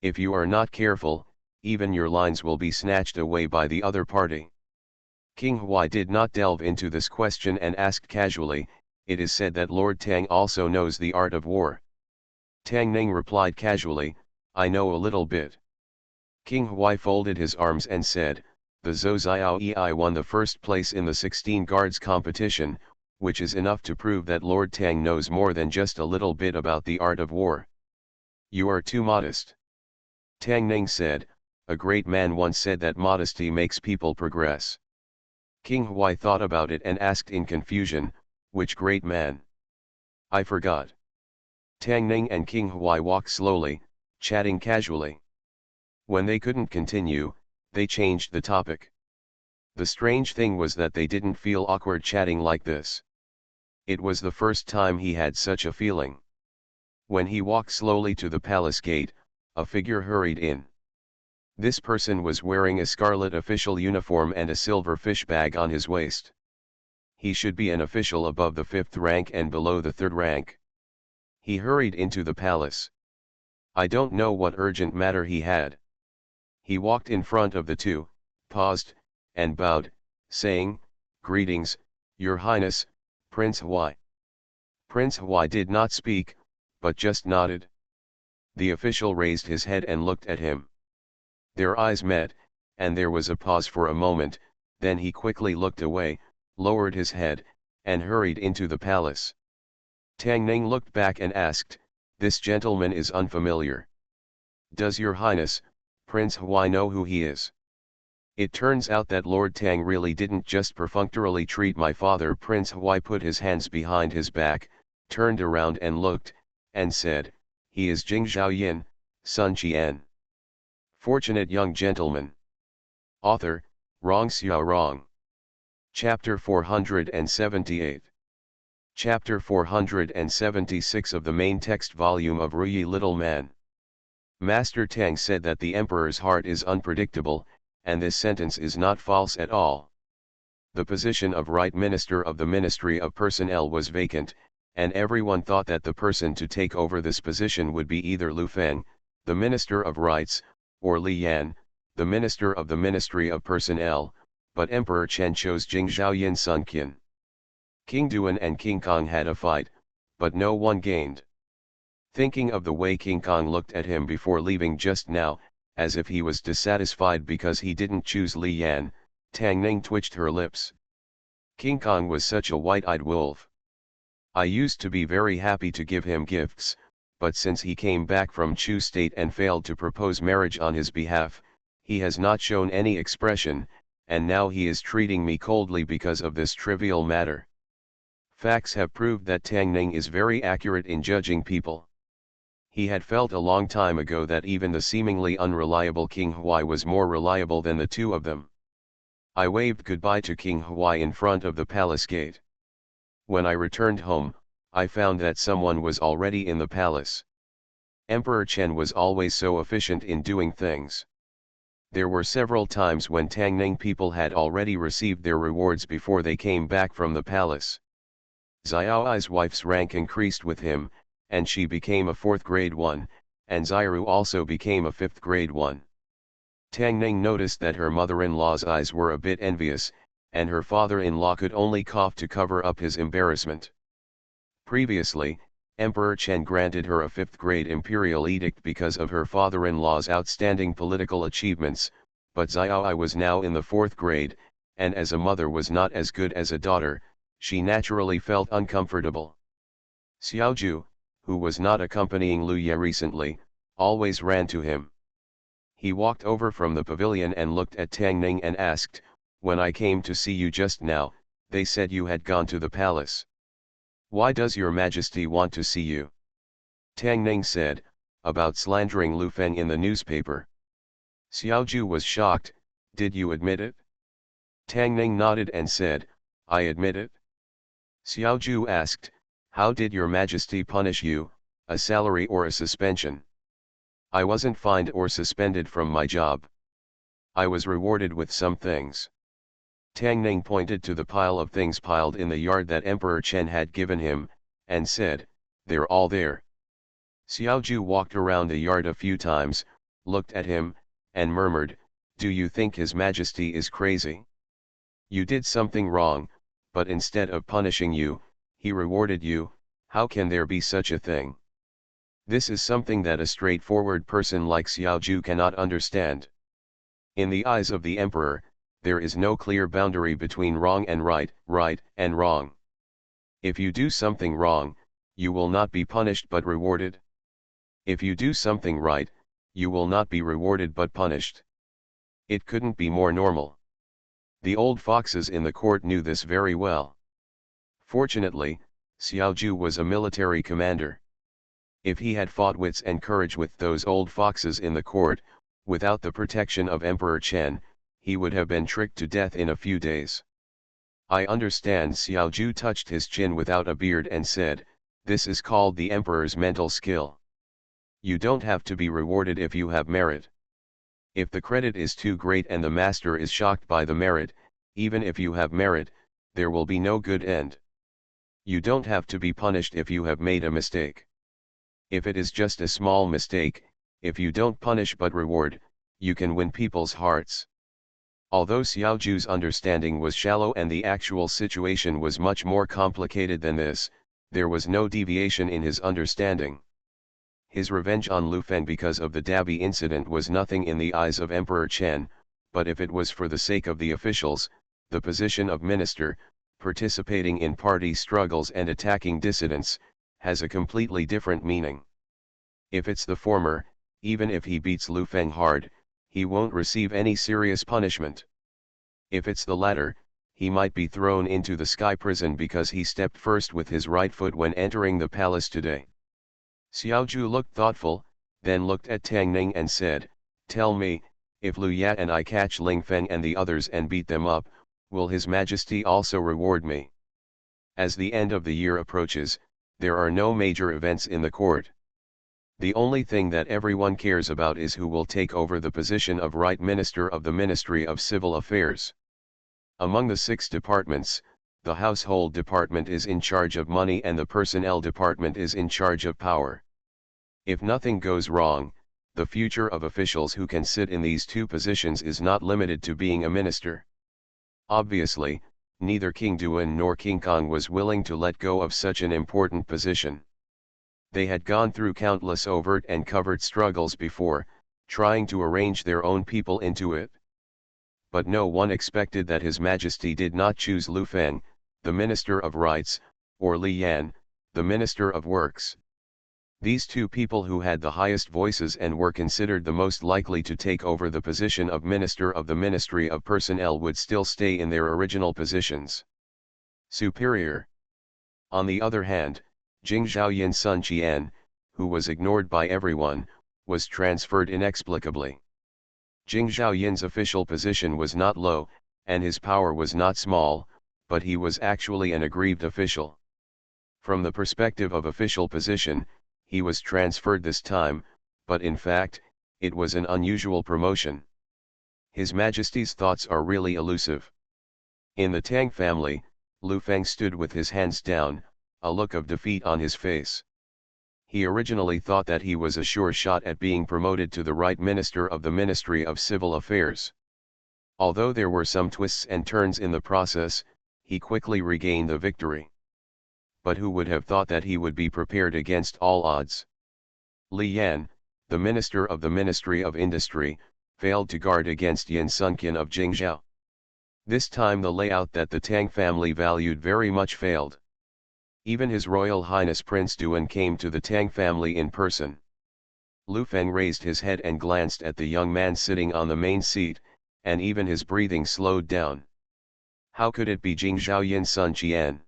If you are not careful, even your lines will be snatched away by the other party. King Huai did not delve into this question and asked casually, "It is said that Lord Tang also knows the art of war." Tang Ning replied casually, "I know a little bit." King Huai folded his arms and said, "The Zhou Xiaoyi won the first place in the 16 guards competition, which is enough to prove that Lord Tang knows more than just a little bit about the art of war." "You are too modest." Tang Ning said, "A great man once said that modesty makes people progress." King Huai thought about it and asked in confusion, "Which great man?" "I forgot." Tang Ning and King Huai walked slowly, chatting casually. When they couldn't continue, they changed the topic. The strange thing was that they didn't feel awkward chatting like this. It was the first time he had such a feeling. When he walked slowly to the palace gate, a figure hurried in. This person was wearing a scarlet official uniform and a silver fish bag on his waist. He should be an official above the 5th rank and below the 3rd rank. He hurried into the palace. I don't know what urgent matter he had. He walked in front of the two, paused, and bowed, saying, "Greetings, Your Highness, Prince Huai." Prince Huai did not speak, but just nodded. The official raised his head and looked at him. Their eyes met, and there was a pause for a moment, then he quickly looked away, lowered his head, and hurried into the palace. Tang Ning looked back and asked, "This gentleman is unfamiliar. Does Your Highness, Prince Huai, know who he is?" It turns out that Lord Tang really didn't just perfunctorily treat my father. Prince Huai put his hands behind his back, turned around and looked, and said, "He is Jing Zhaoyin, Sun Qian." Fortunate young gentleman. Author, Rong Xiao Rong. Chapter 478. Chapter 476 of the main text volume of Ruyi Little Man. Master Tang said that the emperor's heart is unpredictable, and this sentence is not false at all. The position of right minister of the Ministry of Personnel was vacant, and everyone thought that the person to take over this position would be either Lu Feng, the Minister of Rights, or Li Yan, the Minister of the Ministry of Personnel, but Emperor Chen chose Jing Zhaoyin Sun Qian. King Duan and King Kong had a fight, but no one gained. Thinking of the way King Kong looked at him before leaving just now, as if he was dissatisfied because he didn't choose Li Yan, Tang Ning twitched her lips. King Kong was such a white-eyed wolf. I used to be very happy to give him gifts, but since he came back from Chu State and failed to propose marriage on his behalf, he has not shown any expression, and now he is treating me coldly because of this trivial matter. Facts have proved that Tang Ning is very accurate in judging people. He had felt a long time ago that even the seemingly unreliable King Huai was more reliable than the two of them. I waved goodbye to King Huai in front of the palace gate. When I returned home, I found that someone was already in the palace. Emperor Chen was always so efficient in doing things. There were several times when Tang Ning people had already received their rewards before they came back from the palace. Xiaoai's wife's rank increased with him, and she became a 4th grade 1, and Xiru also became a 5th grade 1. Tang Ning noticed that her mother-in-law's eyes were a bit envious, and her father-in-law could only cough to cover up his embarrassment. Previously, Emperor Chen granted her a 5th grade imperial edict because of her father-in-law's outstanding political achievements, but Xiaoai was now in the 4th grade, and as a mother was not as good as a daughter, she naturally felt uncomfortable. Xiaoju, who was not accompanying Lu Ye recently, always ran to him. He walked over from the pavilion and looked at Tang Ning and asked, "When I came to see you just now, they said you had gone to the palace. Why does your majesty want to see you?" Tang Ning said, "About slandering Lu Feng in the newspaper." Xiaoju was shocked, "Did you admit it?" Tang Ning nodded and said, "I admit it." Xiaoju asked, "How did your majesty punish you, a salary or a suspension?" "I wasn't fined or suspended from my job. I was rewarded with some things." Tang Ning pointed to the pile of things piled in the yard that Emperor Chen had given him, and said, "They're all there." Xiaoju walked around the yard a few times, looked at him, and murmured, "Do you think His Majesty is crazy? You did something wrong, but instead of punishing you, he rewarded you. How can there be such a thing?" This is something that a straightforward person like Xiaoju cannot understand. In the eyes of the emperor, there is no clear boundary between wrong and right, right and wrong. If you do something wrong, you will not be punished but rewarded. If you do something right, you will not be rewarded but punished. It couldn't be more normal. The old foxes in the court knew this very well. Fortunately, Xiaoju was a military commander. If he had fought wits and courage with those old foxes in the court, without the protection of Emperor Chen, he would have been tricked to death in a few days. "I understand." Xiaoju touched his chin without a beard and said, "This is called the emperor's mental skill. You don't have to be rewarded if you have merit. If the credit is too great and the master is shocked by the merit, even if you have merit, there will be no good end. You don't have to be punished if you have made a mistake. If it is just a small mistake, if you don't punish but reward, you can win people's hearts." Although Xiaoju's understanding was shallow and the actual situation was much more complicated than this, there was no deviation in his understanding. His revenge on Lu Feng because of the Dabi incident was nothing in the eyes of Emperor Chen, but if it was for the sake of the officials, the position of minister, participating in party struggles and attacking dissidents, has a completely different meaning. If it's the former, even if he beats Lu Feng hard, he won't receive any serious punishment. If it's the latter, he might be thrown into the sky prison because he stepped first with his right foot when entering the palace today. Xiaozhu looked thoughtful, then looked at Tang Ning and said, "Tell me, if Lu Ya and I catch Ling Feng and the others and beat them up, will His Majesty also reward me?" As the end of the year approaches, there are no major events in the court. The only thing that everyone cares about is who will take over the position of Right Minister of the Ministry of Civil Affairs. Among the 6 departments, the Household Department is in charge of money and the Personnel Department is in charge of power. If nothing goes wrong, the future of officials who can sit in these 2 positions is not limited to being a minister. Obviously, neither King Duan nor King Kong was willing to let go of such an important position. They had gone through countless overt and covert struggles before, trying to arrange their own people into it. But no one expected that His Majesty did not choose Lu Feng, the Minister of Rights, or Li Yan, the Minister of Works. These 2 people who had the highest voices and were considered the most likely to take over the position of Minister of the Ministry of Personnel would still stay in their original positions. Superior. On the other hand, Jing Zhaoyin's son Qian, who was ignored by everyone, was transferred inexplicably. Jing Zhaoyin's official position was not low, and his power was not small, but he was actually an aggrieved official. From the perspective of official position, he was transferred this time, but in fact, it was an unusual promotion. His Majesty's thoughts are really elusive. In the Tang family, Lu Feng stood with his hands down, a look of defeat on his face. He originally thought that he was a sure shot at being promoted to the right minister of the Ministry of Civil Affairs. Although there were some twists and turns in the process, he quickly regained the victory. But who would have thought that he would be prepared against all odds? Li Yan, the minister of the Ministry of Industry, failed to guard against Yin Sunqian of Jingzhou. This time the layout that the Tang family valued very much failed. Even His Royal Highness Prince Duan came to the Tang family in person. Lu Feng raised his head and glanced at the young man sitting on the main seat, and even his breathing slowed down. How could it be Jing Zhaoyin's son Qian?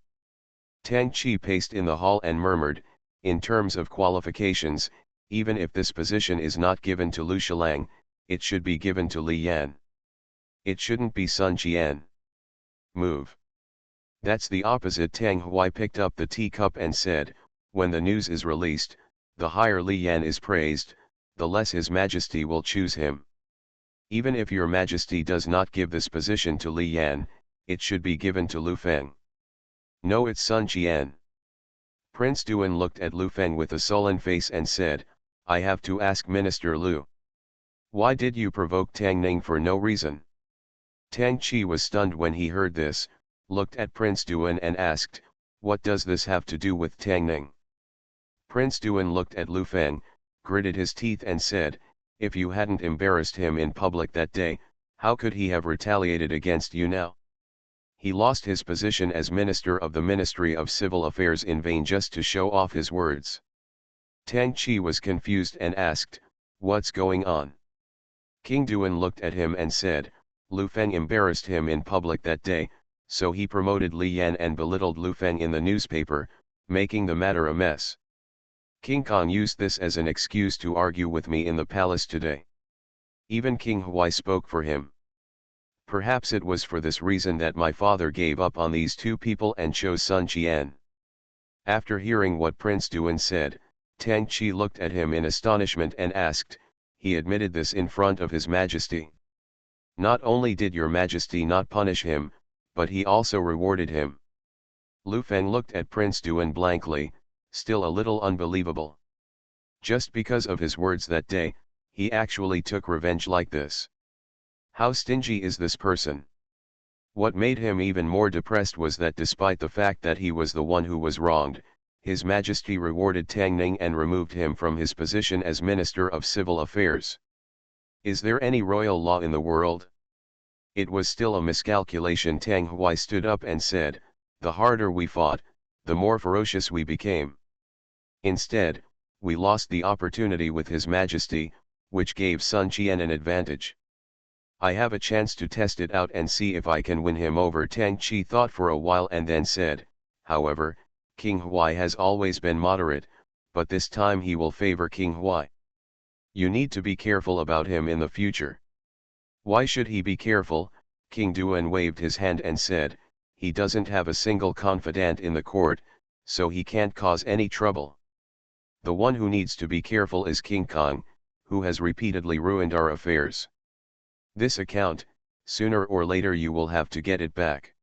Tang Qi paced in the hall and murmured, "In terms of qualifications, even if this position is not given to Lu Shilang, it should be given to Li Yan. It shouldn't be Sun Qian. Move." That's the opposite. Tang Hui picked up the teacup and said, "When the news is released, the higher Li Yan is praised, the less His Majesty will choose him. Even if Your Majesty does not give this position to Li Yan, it should be given to Lu Feng." "No, it's Sun Qian." Prince Duan looked at Lu Feng with a sullen face and said, "I have to ask Minister Lu. Why did you provoke Tang Ning for no reason?" Tang Qi was stunned when he heard this, looked at Prince Duan and asked, "What does this have to do with Tang Ning?" Prince Duan looked at Lu Feng, gritted his teeth and said, "If you hadn't embarrassed him in public that day, how could he have retaliated against you now? He lost his position as Minister of the Ministry of Civil Affairs in vain just to show off his words." Tang Qi was confused and asked, "What's going on?" King Duan looked at him and said, "Lu Feng embarrassed him in public that day, so he promoted Li Yan and belittled Lu Feng in the newspaper, making the matter a mess. King Kong used this as an excuse to argue with me in the palace today. Even King Hui spoke for him. Perhaps it was for this reason that my father gave up on these 2 people and chose Sun Qian." After hearing what Prince Duan said, Tang Qi looked at him in astonishment and asked, "He admitted this in front of His Majesty? Not only did Your Majesty not punish him, but he also rewarded him?" Lu Feng looked at Prince Duan blankly, still a little unbelievable. Just because of his words that day, he actually took revenge like this. How stingy is this person? What made him even more depressed was that despite the fact that he was the one who was wronged, His Majesty rewarded Tang Ning and removed him from his position as Minister of Civil Affairs. Is there any royal law in the world? It was still a miscalculation. Tang Hui stood up and said, "The harder we fought, the more ferocious we became. Instead, we lost the opportunity with His Majesty, which gave Sun Qian an advantage. I have a chance to test it out and see if I can win him over. Tang Chi thought for a while and then said, however, King Huai has always been moderate, but this time he will favor King Huai. You need to be careful about him in the future. Why should he be careful? King Duan waved his hand and said, he doesn't have a single confidant in the court, so he can't cause any trouble. The one who needs to be careful is King Kong, who has repeatedly ruined our affairs. This account, sooner or later you will have to get it back.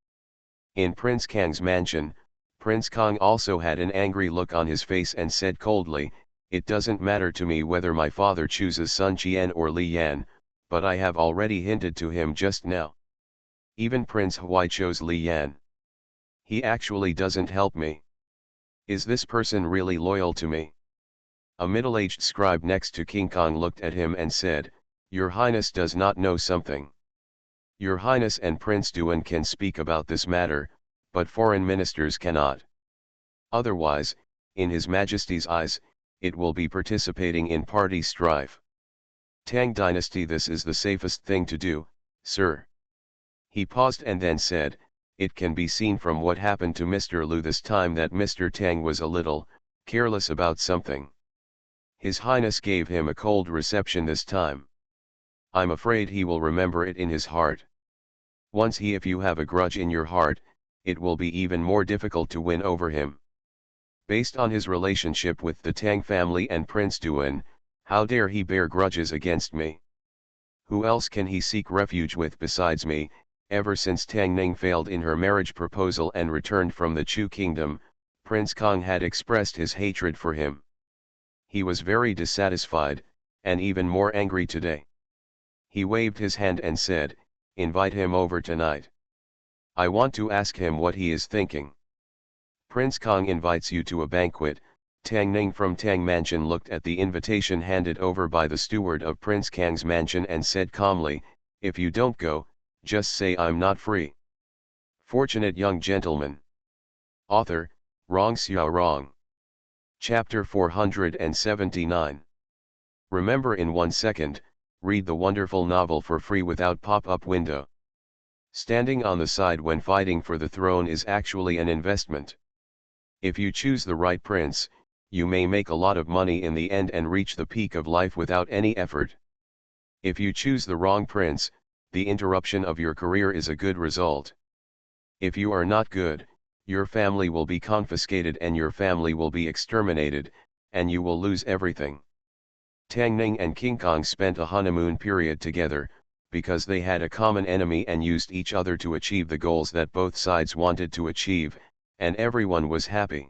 In Prince Kang's mansion, Prince Kong also had an angry look on his face and said coldly, it doesn't matter to me whether my father chooses Sun Qian or Li Yan, but I have already hinted to him just now. Even Prince Huai chose Li Yan. He actually doesn't help me. Is this person really loyal to me? A middle-aged scribe next to King Kong looked at him and said, Your Highness does not know something. Your Highness and Prince Duan can speak about this matter, but foreign ministers cannot. Otherwise, in His Majesty's eyes, it will be participating in party strife. Tang Dynasty, this is the safest thing to do, sir. He paused and then said, it can be seen from what happened to Mr. Lu this time that Mr. Tang was a little careless about something. His Highness gave him a cold reception this time. I'm afraid he will remember it in his heart. If you have a grudge in your heart, it will be even more difficult to win over him. Based on his relationship with the Tang family and Prince Duan, how dare he bear grudges against me? Who else can he seek refuge with besides me? Ever since Tang Ning failed in her marriage proposal and returned from the Chu kingdom, Prince Kong had expressed his hatred for him. He was very dissatisfied, and even more angry today. He waved his hand and said, invite him over tonight. I want to ask him what he is thinking. Prince Kong invites you to a banquet. Tang Ning from Tang Mansion looked at the invitation handed over by the steward of Prince Kang's mansion and said calmly, if you don't go, just say I'm not free. Fortunate young gentleman. Author, Rong Xiao Rong. Chapter 479. Remember in 1 second, read the wonderful novel for free without pop-up window. Standing on the side when fighting for the throne is actually an investment. If you choose the right prince, you may make a lot of money in the end and reach the peak of life without any effort. If you choose the wrong prince, the interruption of your career is a good result. If you are not good, your family will be confiscated and your family will be exterminated, and you will lose everything. Tang Ning and King Kong spent a honeymoon period together, because they had a common enemy and used each other to achieve the goals that both sides wanted to achieve, and everyone was happy.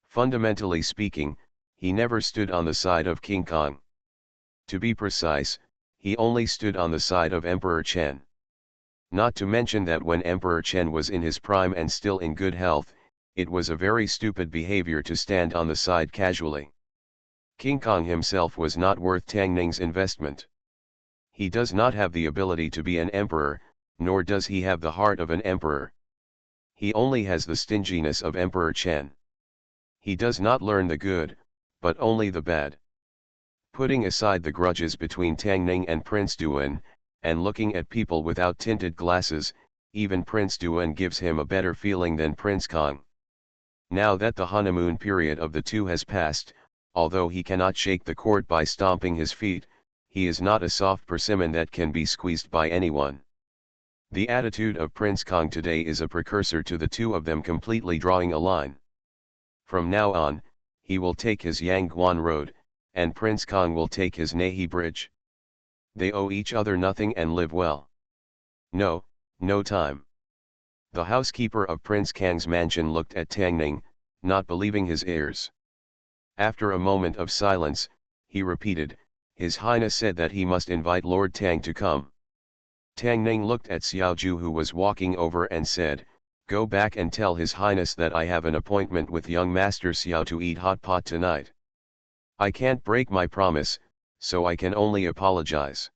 Fundamentally speaking, he never stood on the side of King Kong. To be precise, he only stood on the side of Emperor Chen. Not to mention that when Emperor Chen was in his prime and still in good health, it was a very stupid behavior to stand on the side casually. King Kong himself was not worth Tang Ning's investment. He does not have the ability to be an emperor, nor does he have the heart of an emperor. He only has the stinginess of Emperor Chen. He does not learn the good, but only the bad. Putting aside the grudges between Tang Ning and Prince Duan, and looking at people without tinted glasses, even Prince Duan gives him a better feeling than Prince Kong. Now that the honeymoon period of the two has passed, although he cannot shake the court by stomping his feet, he is not a soft persimmon that can be squeezed by anyone. The attitude of Prince Kong today is a precursor to the two of them completely drawing a line. From now on, he will take his Yangguan Road, and Prince Kong will take his Nahi Bridge. They owe each other nothing and live well. No time. The housekeeper of Prince Kang's mansion looked at Tang Ning, not believing his ears. After a moment of silence, he repeated, His Highness said that he must invite Lord Tang to come. Tang Ning looked at Xiao Ju who was walking over and said, Go back and tell His Highness that I have an appointment with young Master Xiao to eat hot pot tonight. I can't break my promise, so I can only apologize.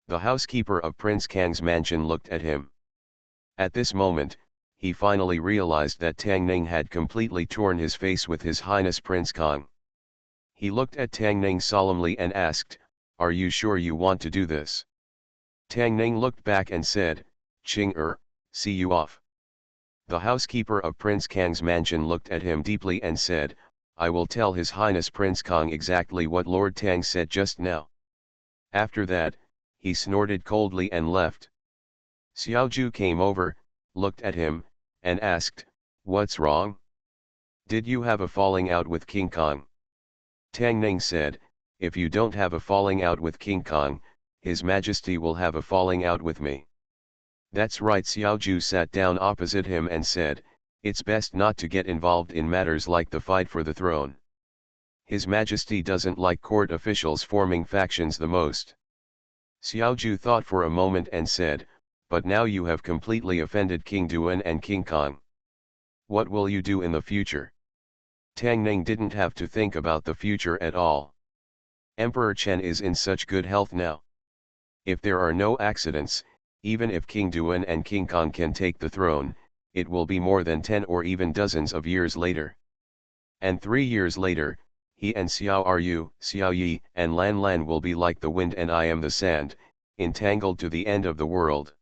The housekeeper of Prince Kang's mansion looked at him. At this moment, he finally realized that Tang Ning had completely torn his face with His Highness Prince Kong. He looked at Tang Ning solemnly and asked, Are you sure you want to do this? Tang Ning looked back and said, Ching see you off. The housekeeper of Prince Kang's mansion looked at him deeply and said, I will tell His Highness Prince Kang exactly what Lord Tang said just now. After that, he snorted coldly and left. Xiaoju came over, looked at him, and asked, What's wrong? Did you have a falling out with King Kong? Tang Ning said, If you don't have a falling out with King Kong, His Majesty will have a falling out with me. That's right. Xiaoju sat down opposite him and said, It's best not to get involved in matters like the fight for the throne. His Majesty doesn't like court officials forming factions the most. Xiaoju thought for a moment and said, But now you have completely offended King Duan and King Kong. What will you do in the future? Tang Ning didn't have to think about the future at all. Emperor Chen is in such good health now. If there are no accidents, even if King Duan and King Kong can take the throne, it will be more than 10 or even dozens of years later. And 3 years later, he and Xiao Ru, Xiao Yi, and Lan Lan will be like the wind and I am the sand, entangled to the end of the world.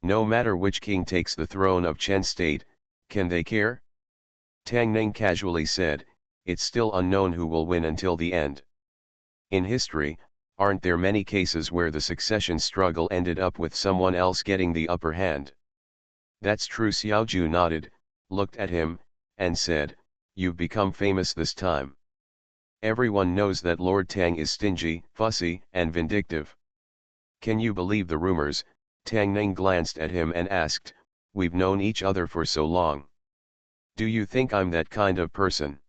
No matter which king takes the throne of Chen state, can they care? Tang Ning casually said, It's still unknown who will win until the end. In history, aren't there many cases where the succession struggle ended up with someone else getting the upper hand? That's true. Xiaoju nodded, looked at him, and said, You've become famous this time. Everyone knows that Lord Tang is stingy, fussy, and vindictive. Can you believe the rumors? Tang Ning glanced at him and asked, We've known each other for so long. Do you think I'm that kind of person?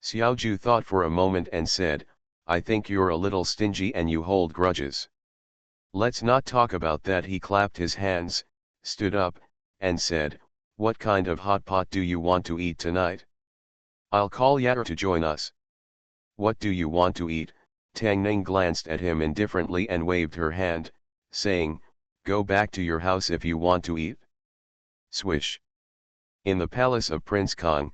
Xiaoju thought for a moment and said, I think you're a little stingy and you hold grudges. Let's not talk about that. He clapped his hands, stood up, and said, What kind of hot pot do you want to eat tonight? I'll call Yatter to join us. What do you want to eat? Tang Ning glanced at him indifferently and waved her hand, saying, Go back to your house if you want to eat. Swish. In the palace of Prince Kong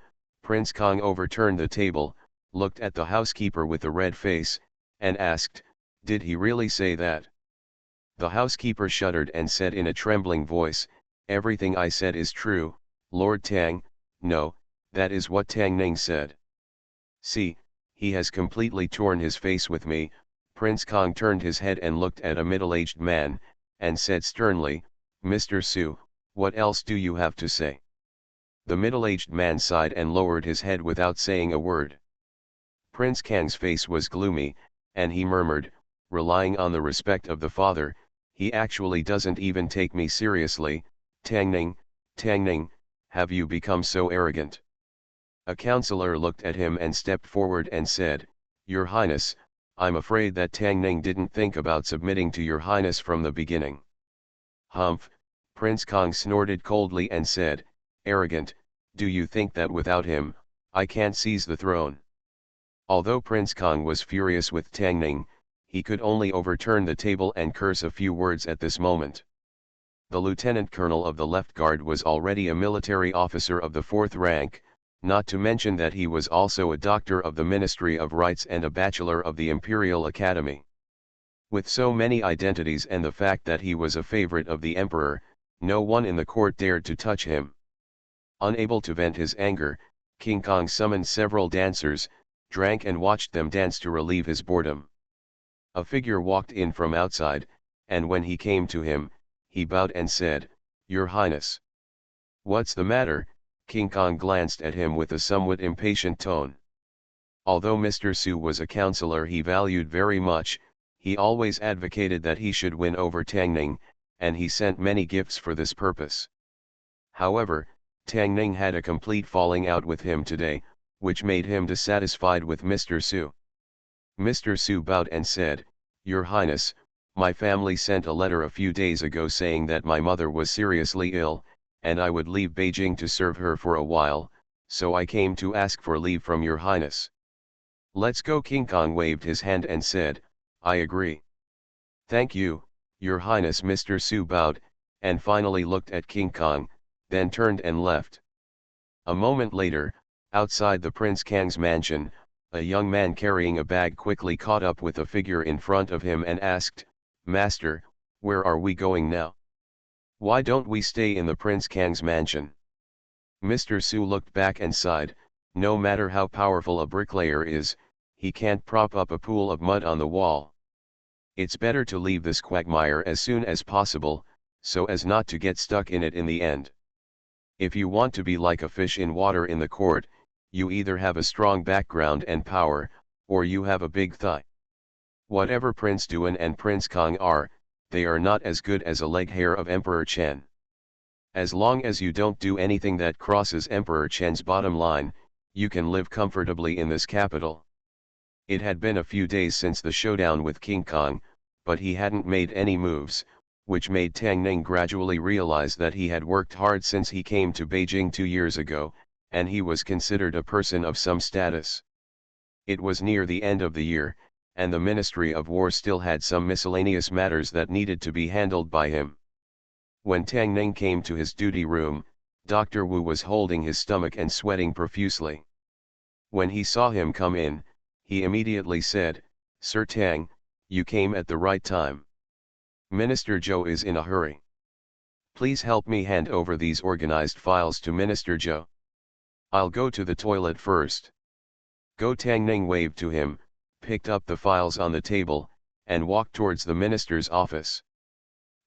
overturned the table, looked at the housekeeper with the red face, and asked, Did he really say that? The housekeeper shuddered and said in a trembling voice, Everything I said is true, Lord Tang. No, that is what Tang Ning said. See, he has completely torn his face with me. Prince Kong turned his head and looked at a middle-aged man, and said sternly, Mr. Su, what else do you have to say? The middle-aged man sighed and lowered his head without saying a word. Prince Kang's face was gloomy, and he murmured, relying on the respect of the father, he actually doesn't even take me seriously. Tang Ning, have you become so arrogant? A counselor looked at him and stepped forward and said, Your Highness, I'm afraid that Tang Ning didn't think about submitting to your Highness from the beginning. Humph, Prince Kong snorted coldly and said, Arrogant, do you think that without him, I can't seize the throne? Although Prince Kong was furious with Tang Ning, he could only overturn the table and curse a few words at this moment. The lieutenant colonel of the left guard was already a military officer of the 4th rank, not to mention that he was also a doctor of the Ministry of Rights and a bachelor of the Imperial Academy. With so many identities and the fact that he was a favorite of the emperor, no one in the court dared to touch him. Unable to vent his anger, King Kong summoned several dancers, drank and watched them dance to relieve his boredom. A figure walked in from outside, and when he came to him, he bowed and said, Your Highness. What's the matter? King Kong glanced at him with a somewhat impatient tone. Although Mr. Su was a counselor he valued very much, he always advocated that he should win over Tang Ning, and he sent many gifts for this purpose. However, Tang Ning had a complete falling out with him today, which made him dissatisfied with Mr. Su. Mr. Su bowed and said, Your Highness, my family sent a letter a few days ago saying that my mother was seriously ill, and I would leave Beijing to serve her for a while, so I came to ask for leave from your Highness. Let's go. King Kong waved his hand and said, I agree. Thank you, Your Highness. Mr. Su bowed, and finally looked at King Kong, then turned and left. A moment later, outside the Prince Kang's mansion, a young man carrying a bag quickly caught up with a figure in front of him and asked, Master, Where are we going now? Why don't we stay in the Prince Kang's mansion? Mr. Su looked back and sighed. No matter how powerful a bricklayer is, he can't prop up a pool of mud on the wall. It's better to leave this quagmire as soon as possible, so as not to get stuck in it in the end. If you want to be like a fish in water in the court, you either have a strong background and power, or you have a big thigh. Whatever Prince Duan and Prince Kong are, they are not as good as a leg hair of Emperor Chen. As long as you don't do anything that crosses Emperor Chen's bottom line, you can live comfortably in this capital. It had been a few days since the showdown with King Kong, but he hadn't made any moves, which made Tang Ning gradually realize that he had worked hard since he came to Beijing 2 years ago, and he was considered a person of some status. It was near the end of the year, and the Ministry of War still had some miscellaneous matters that needed to be handled by him. When Tang Ning came to his duty room, Dr. Wu was holding his stomach and sweating profusely. When he saw him come in, he immediately said, "Sir Tang, you came at the right time. Minister Zhou is in a hurry. Please help me hand over these organized files to Minister Zhou. I'll go to the toilet first." Go Tang Ning waved to him, picked up the files on the table, and walked towards the minister's office.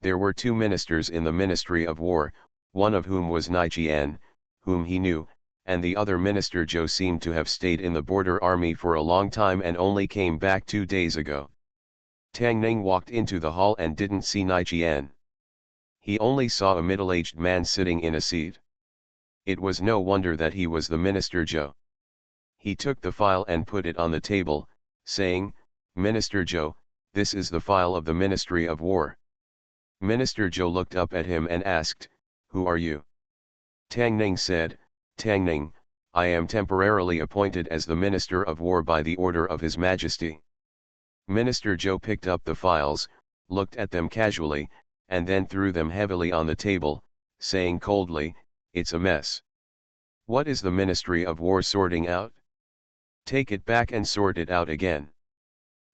There were 2 ministers in the Ministry of War, one of whom was Nijian, whom he knew, and the other minister Zhou seemed to have stayed in the border army for a long time and only came back 2 days ago. Tang Ning walked into the hall and didn't see Nijian. He only saw a middle-aged man sitting in a seat. It was no wonder that he was the minister Zhou. He took the file and put it on the table, saying, "Minister Zhou, this is the file of the Ministry of War." Minister Zhou looked up at him and asked, "Who are you?" Tang Ning said, "Tang Ning, I am temporarily appointed as the Minister of War by the order of His Majesty." Minister Zhou picked up the files, looked at them casually, and then threw them heavily on the table, saying coldly, "It's a mess. What is the Ministry of War sorting out? Take it back and sort it out again.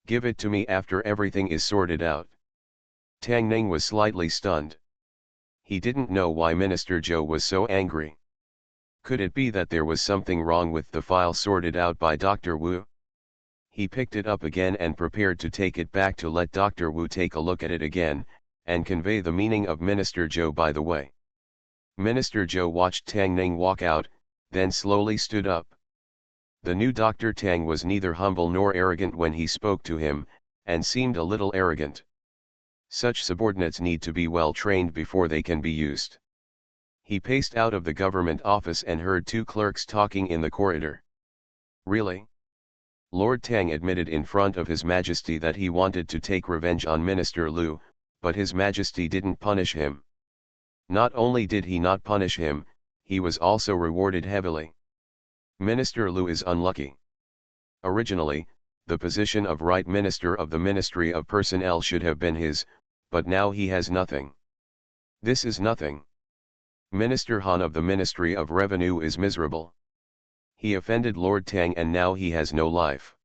Give it to me after everything is sorted out." Tang Ning was slightly stunned. He didn't know why Minister Zhou was so angry. Could it be that there was something wrong with the file sorted out by Dr. Wu? He picked it up again and prepared to take it back to let Dr. Wu take a look at it again, and convey the meaning of Minister Zhou by the way. Minister Zhou watched Tang Ning walk out, then slowly stood up. The new Dr. Tang was neither humble nor arrogant when he spoke to him, and seemed a little arrogant. Such subordinates need to be well trained before they can be used. He paced out of the government office and heard 2 clerks talking in the corridor. Really? Lord Tang admitted in front of His Majesty that he wanted to take revenge on Minister Liu, but His Majesty didn't punish him. Not only did he not punish him, he was also rewarded heavily. Minister Liu is unlucky. Originally, the position of Right Minister of the Ministry of Personnel should have been his, but now he has nothing. This is nothing. Minister Han of the Ministry of Revenue is miserable. He offended Lord Tang and now he has no life.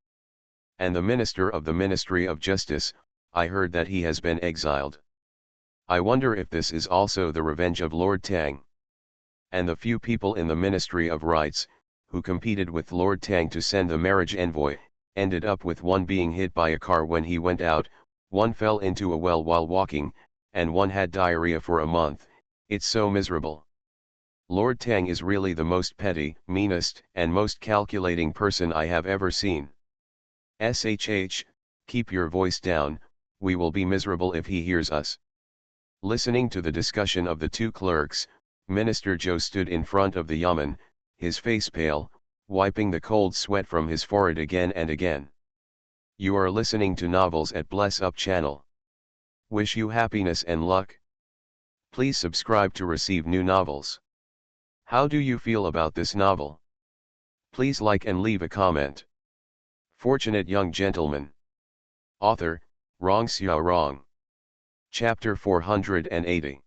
And the Minister of the Ministry of Justice, I heard that he has been exiled. I wonder if this is also the revenge of Lord Tang. And the few people in the Ministry of Rights, who competed with Lord Tang to send the marriage envoy, ended up with one being hit by a car when he went out, one fell into a well while walking, and one had diarrhea for a month. It's so miserable. Lord Tang is really the most petty, meanest, and most calculating person I have ever seen. SHH, keep your voice down, we will be miserable if he hears us. Listening to the discussion of the 2 clerks, Minister Zhou stood in front of the yamen, his face pale, wiping the cold sweat from his forehead again and again. You are listening to Novels at Bless Up channel. Wish you happiness and luck. Please subscribe to receive new novels. How do you feel about this novel? Please like and leave a comment. Fortunate Young Gentleman. Author, Rong Xiao Rong. Chapter 480.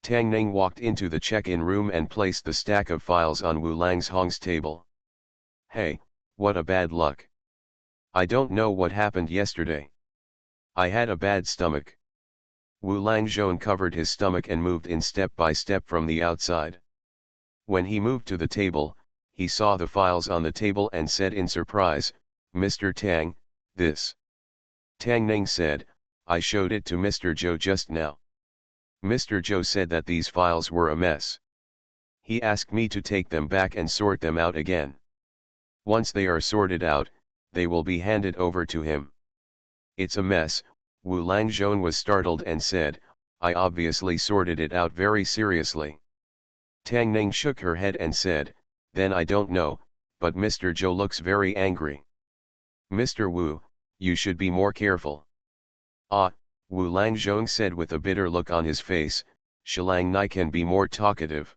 Tang Ning walked into the check-in room and placed the stack of files on Wu Langshong's table. Hey, what a bad luck. I don't know what happened yesterday. I had a bad stomach. Wu Langzhong covered his stomach and moved in step by step from the outside. When he moved to the table, he saw the files on the table and said in surprise, "Mr. Tang, this." Tang Ning said, "I showed it to Mr. Zhou just now." Mr. Zhou said that these files were a mess. He asked me to take them back and sort them out again. Once they are sorted out, they will be handed over to him. It's a mess. Wu Langzhong was startled and said, "I obviously sorted it out very seriously." Tang Ning shook her head and said, "Then I don't know, but Mr. Zhou looks very angry." "Mr. Wu, you should be more careful." "Ah," Wu Langzhong said with a bitter look on his face, "Shilang Nai can be more talkative.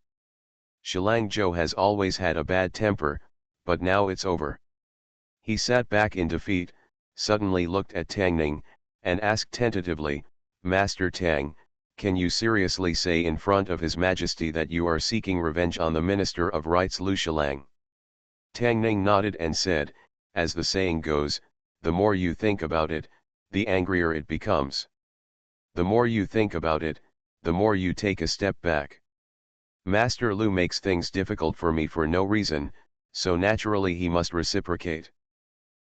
Shilang Zhou has always had a bad temper, but now it's over." He sat back in defeat, suddenly looked at Tang Ning, and asked tentatively, "Master Tang, can you seriously say in front of His Majesty that you are seeking revenge on the Minister of Rights Lu Shilang?" Tang Ning nodded and said, "As the saying goes, the more you think about it, the angrier it becomes. The more you think about it, the more you take a step back. Master Lu makes things difficult for me for no reason, so naturally he must reciprocate."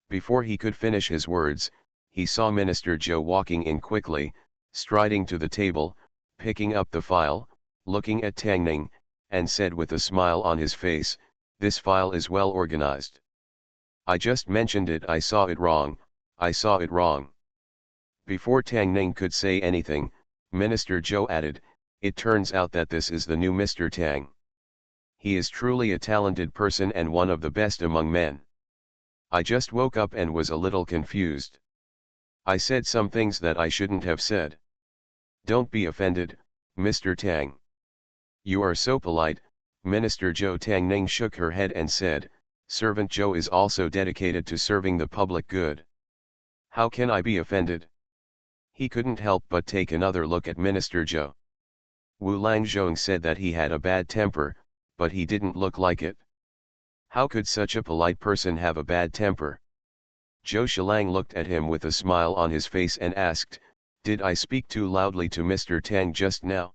Before he could finish his words, he saw Minister Zhou walking in quickly, striding to the table, picking up the file, looking at Tang Ning, and said with a smile on his face, "This file is well organized. I just mentioned it, I saw it wrong, I saw it wrong." Before Tang Ning could say anything, Minister Zhou added, "It turns out that this is the new Mr. Tang. He is truly a talented person and one of the best among men. I just woke up and was a little confused. I said some things that I shouldn't have said. Don't be offended, Mr. Tang." "You are so polite, Minister Zhou." Tang Ning shook her head and said, "Servant Zhou is also dedicated to serving the public good. How can I be offended?" He couldn't help but take another look at Minister Zhou. Wu Langzhong said that he had a bad temper, but he didn't look like it. How could such a polite person have a bad temper? Zhou Shilang looked at him with a smile on his face and asked, "Did I speak too loudly to Mr. Tang just now?"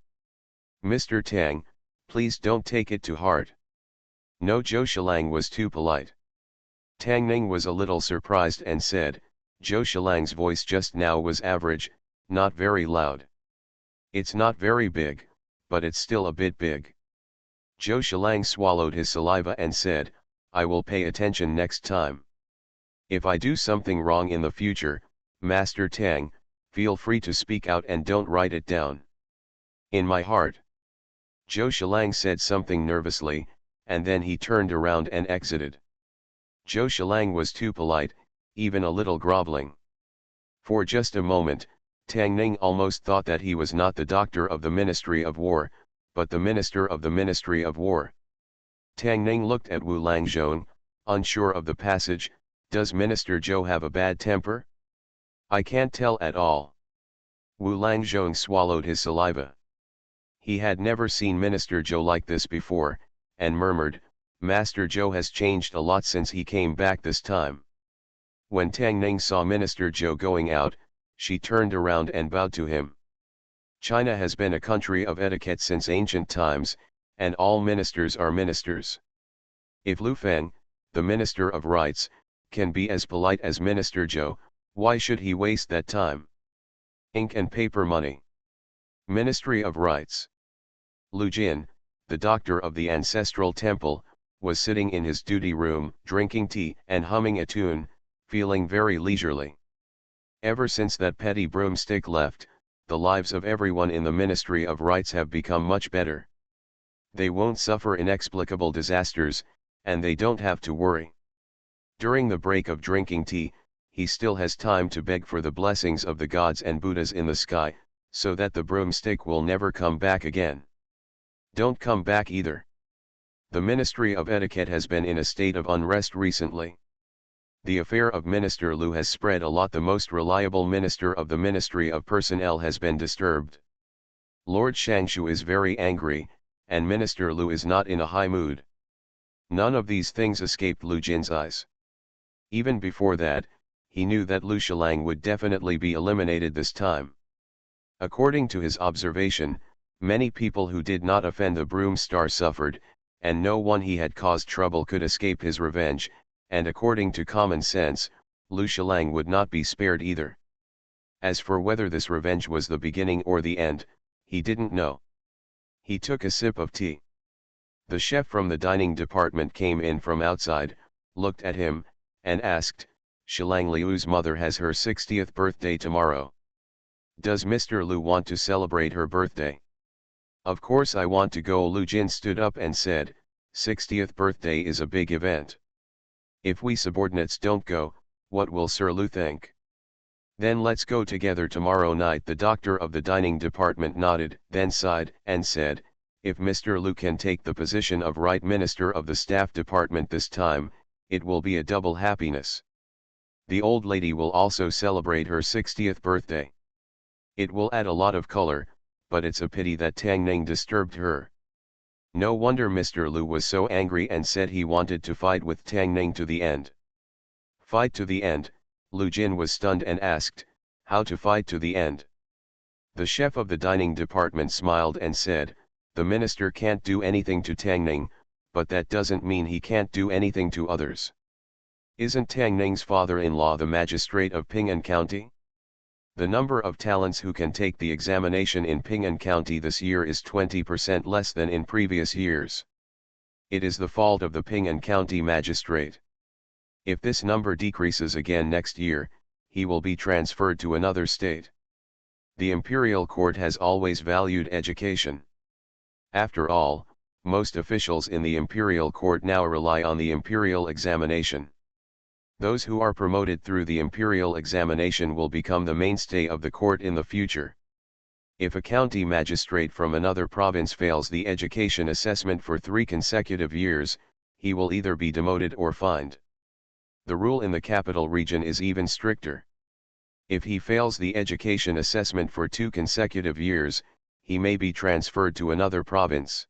"Mr. Tang, please don't take it to heart." No, Zhou Shilang was too polite. Tang Ning was a little surprised and said, "Zhou Shilang's voice just now was average, not very loud. It's not very big, but it's still a bit big." Zhou Shilang swallowed his saliva and said, "I will pay attention next time. If I do something wrong in the future, Master Tang, feel free to speak out and don't write it down." "In my heart." Zhou Shilang said something nervously, and then he turned around and exited. Zhou Shilang was too polite, even a little groveling. For just a moment, Tang Ning almost thought that he was not the doctor of the Ministry of War, but the Minister of the Ministry of War. Tang Ning looked at Wu Langzhong, unsure of the passage. "Does Minister Zhou have a bad temper? I can't tell at all." Wu Langzhong swallowed his saliva. He had never seen Minister Zhou like this before, and murmured, "Master Zhou has changed a lot since he came back this time." When Tang Ning saw Minister Zhou going out, she turned around and bowed to him. China has been a country of etiquette since ancient times, and all ministers are ministers. If Lu Feng, the Minister of Rights, can be as polite as Minister Zhou, why should he waste that time? Ink and paper money. Ministry of Rights. Lu Jin, the doctor of the ancestral temple, was sitting in his duty room, drinking tea and humming a tune, feeling very leisurely. Ever since that petty broomstick left, the lives of everyone in the Ministry of Rights have become much better. They won't suffer inexplicable disasters, and they don't have to worry. During the break of drinking tea, he still has time to beg for the blessings of the gods and Buddhas in the sky, so that the broomstick will never come back again. Don't come back either. The Ministry of Etiquette has been in a state of unrest recently. The affair of Minister Lu has spread a lot. The most reliable minister of the Ministry of Personnel has been disturbed. Lord Shangshu is very angry, and Minister Lu is not in a high mood. None of these things escaped Lu Jin's eyes. Even before that, he knew that Lu Shilang would definitely be eliminated this time. According to his observation, many people who did not offend the broom star suffered, and no one he had caused trouble could escape his revenge, and according to common sense, Lu Shilang would not be spared either. As for whether this revenge was the beginning or the end, he didn't know. He took a sip of tea. The chef from the dining department came in from outside, looked at him, and asked, "Shilang Liu's mother has her 60th birthday tomorrow. Does Mr. Lu want to celebrate her birthday?" "Of course I want to go." Lu Jin stood up and said, "60th birthday is a big event. If we subordinates don't go, what will Sir Lu think?" "Then let's go together tomorrow night." The doctor of the dining department nodded, then sighed, and said, "If Mr. Lu can take the position of right minister of the staff department this time, it will be a double happiness. The old lady will also celebrate her 60th birthday. It will add a lot of color, but it's a pity that Tang Ning disturbed her." No wonder Mr. Lu was so angry and said he wanted to fight with Tang Ning to the end. Fight to the end? Lu Jin was stunned and asked, "How to fight to the end?" The chef of the dining department smiled and said, "The minister can't do anything to Tang Ning, but that doesn't mean he can't do anything to others. Isn't Tang Ning's father-in-law the magistrate of Ping'an County? The number of talents who can take the examination in Ping'an County this year is 20% less than in previous years. It is the fault of the Ping'an County magistrate. If this number decreases again next year, he will be transferred to another state. The imperial court has always valued education. After all, most officials in the imperial court now rely on the imperial examination. Those who are promoted through the imperial examination will become the mainstay of the court in the future. If a county magistrate from another province fails the education assessment for 3 consecutive years, he will either be demoted or fined. The rule in the capital region is even stricter. If he fails the education assessment for 2 consecutive years, he may be transferred to another province.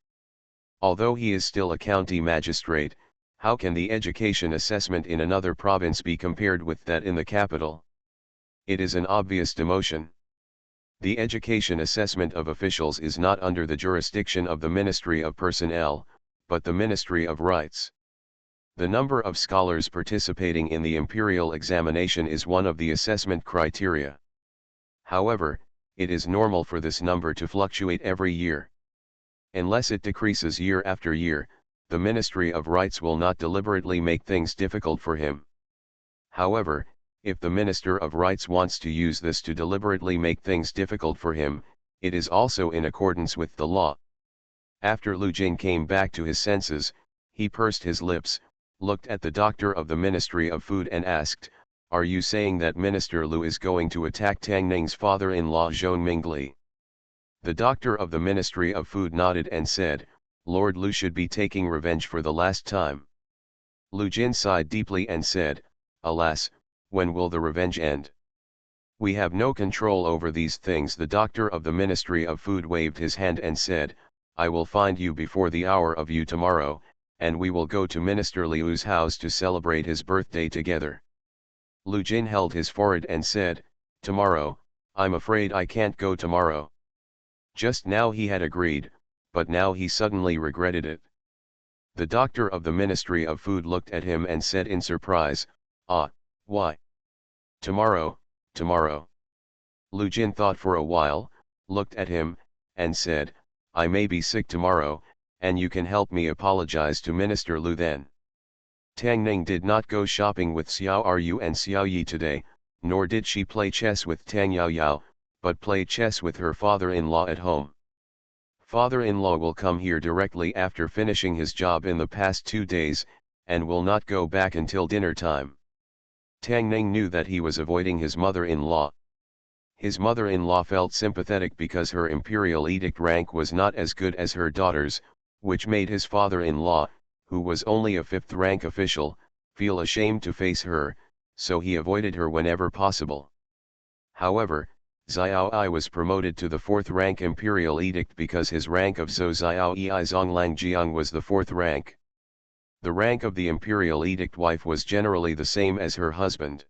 Although he is still a county magistrate, how can the education assessment in another province be compared with that in the capital? It is an obvious demotion. The education assessment of officials is not under the jurisdiction of the Ministry of Personnel, but the Ministry of Rights. The number of scholars participating in the imperial examination is one of the assessment criteria. However, it is normal for this number to fluctuate every year. Unless it decreases year after year, the Ministry of Rights will not deliberately make things difficult for him. However, if the Minister of Rights wants to use this to deliberately make things difficult for him, it is also in accordance with the law. After Lu Jin came back to his senses, he pursed his lips, looked at the doctor of the Ministry of Food and asked, "Are you saying that Minister Lu is going to attack Tang Ning's father-in-law Zhong Mingli?" The doctor of the Ministry of Food nodded and said, "Lord Lu should be taking revenge for the last time." Lu Jin sighed deeply and said, "Alas, when will the revenge end? We have no control over these things." The doctor of the Ministry of Food waved his hand and said, "I will find you before the hour of you tomorrow, and we will go to Minister Liu's house to celebrate his birthday together." Lu Jin held his forehead and said, "Tomorrow, I'm afraid I can't go tomorrow." Just now he had agreed, but now he suddenly regretted it. The doctor of the Ministry of Food looked at him and said in surprise, "Ah, why? Tomorrow, tomorrow." Lu Jin thought for a while, looked at him, and said, "I may be sick tomorrow, and you can help me apologize to Minister Lu then." Tang Ning did not go shopping with Xiao Ru and Xiao Yi today, nor did she play chess with Tang Yao Yao, but play chess with her father-in-law at home. Father-in-law will come here directly after finishing his job in the past 2 days, and will not go back until dinner time. Tang Ning knew that he was avoiding his mother-in-law. His mother-in-law felt sympathetic because her imperial edict rank was not as good as her daughter's, which made his father-in-law, who was only a 5th rank official, feel ashamed to face her, so he avoided her whenever possible. However, Xiao Ai was promoted to the 4th rank imperial edict because his rank of Zhou Xiao Yi Zonglang Jiang was the 4th rank. The rank of the imperial edict wife was generally the same as her husband.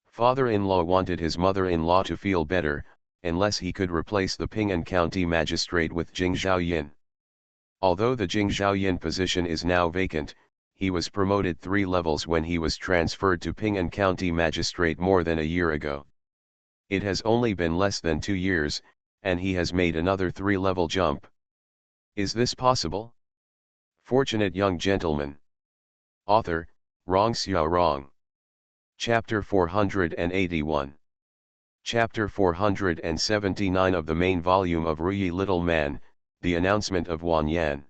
Father-in-law wanted his mother-in-law to feel better, unless he could replace the Ping'an County magistrate with Jing Zhaoyin. Although the Jing Zhaoyin position is now vacant, he was promoted 3 levels when he was transferred to Ping'an County magistrate more than a year ago. It has only been less than 2 years, and he has made another 3-level jump. Is this possible? Fortunate young gentleman. Author, Rong Xiao Rong. Chapter 481. Chapter 479 of the main volume of Ruyi Little Man, The Announcement of Wan Yan.